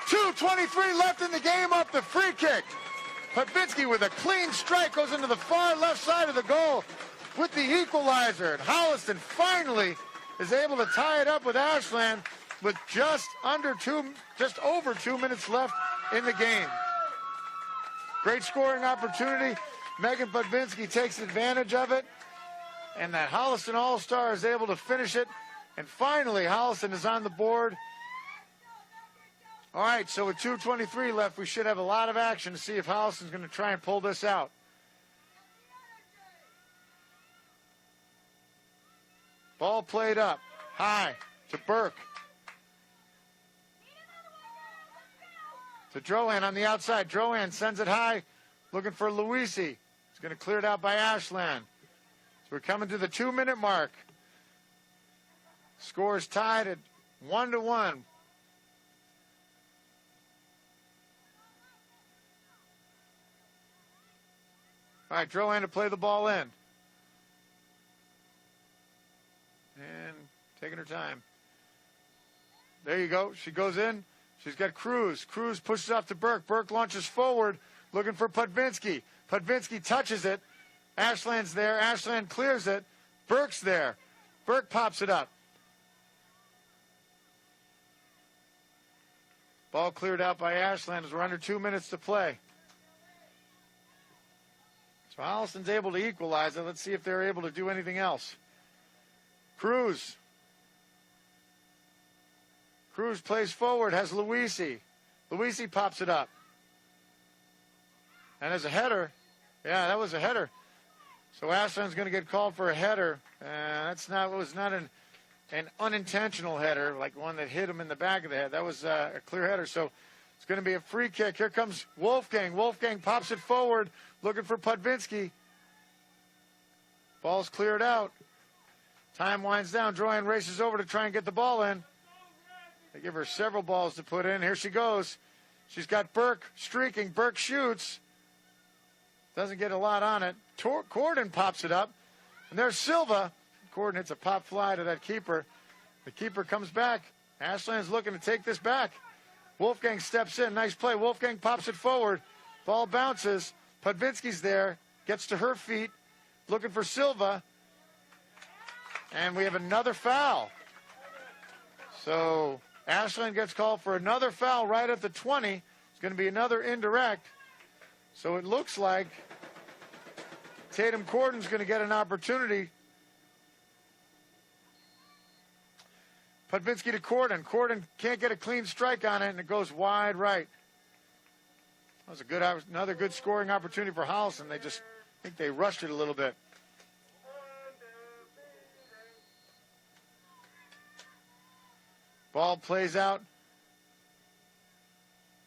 2:23 left in the game off the free kick. Podvinsky with a clean strike goes into the far left side of the goal with the equalizer. And Holliston finally is able to tie it up with Ashland with just over 2 minutes left in the game. Great scoring opportunity. Megan Podvinsky takes advantage of it. And that Holliston All-Star is able to finish it. And finally, Holliston is on the board. All right, so with 2:23 left, we should have a lot of action to see if Holliston's going to try and pull this out. Ball played up, high, to Burke. To Drohan on the outside. Drohan sends it high, looking for Luisi. It's going to clear it out by Ashland. So we're coming to the 2-minute mark. Score is tied at 1-1. All right, Drohan to play the ball in. And taking her time. There you go. She goes in. She's got Cruz. Cruz pushes off to Burke. Burke launches forward, looking for Podvinsky. Podvinsky touches it. Ashland's there. Ashland clears it. Burke's there. Burke pops it up. Ball cleared out by Ashland as we're under 2 minutes to play. So Holliston's able to equalize it. Let's see if they're able to do anything else. Cruz. Cruz plays forward, has Luisi. Luisi pops it up. And as a header, yeah, that was a header. So Ashland's going to get called for a header. It was not an unintentional header, like one that hit him in the back of the head. That was a clear header. So it's going to be a free kick. Here comes Wolfgang. Wolfgang pops it forward, looking for Podvinsky. Ball's cleared out. Time winds down. Drohan races over to try and get the ball in. They give her several balls to put in. Here she goes. She's got Burke streaking. Burke shoots. Doesn't get a lot on it. Corden pops it up. And there's Silva. Corden hits a pop fly to that keeper. The keeper comes back. Ashland's looking to take this back. Wolfgang steps in. Nice play. Wolfgang pops it forward. Ball bounces. Podvinsky's there. Gets to her feet. Looking for Silva. And we have another foul. So Ashland gets called for another foul right at the 20. It's going to be another indirect. So it looks like Tatum Corden's going to get an opportunity. Podvinsky to Corden. Corden can't get a clean strike on it, and it goes wide right. That was another good scoring opportunity for Holliston. I think they rushed it a little bit. Ball plays out.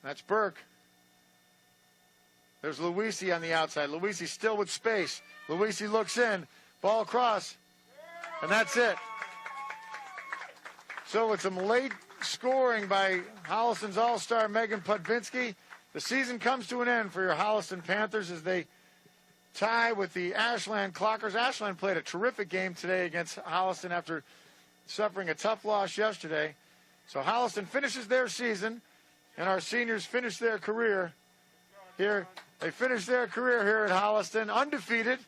That's Burke. There's Luisi on the outside. Luisi still with space. Luisi looks in. Ball across. And that's it. So with some late scoring by Holliston's all-star Megan Podvinsky, the season comes to an end for your Holliston Panthers as they tie with the Ashland Clockers. Ashland played a terrific game today against Holliston after suffering a tough loss yesterday. So Holliston finishes their season, and our seniors finish their career here. They finish their career here at Holliston, undefeated.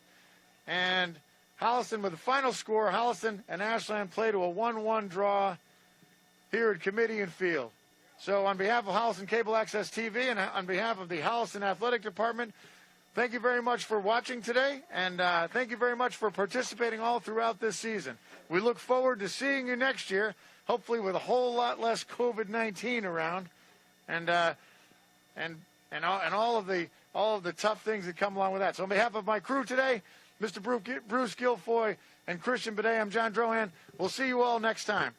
And Holliston, with the final score, Holliston and Ashland play to a 1-1 draw here at Committee and Field. So on behalf of Holliston Cable Access TV and on behalf of the Holliston Athletic Department, thank you very much for watching today, and thank you very much for participating all throughout this season. We look forward to seeing you next year, hopefully with a whole lot less COVID-19 around, and all of the tough things that come along with that. So on behalf of my crew today, Mr. Bruce Guilfoy and Christian Bidet, I'm John Drohan. We'll see you all next time.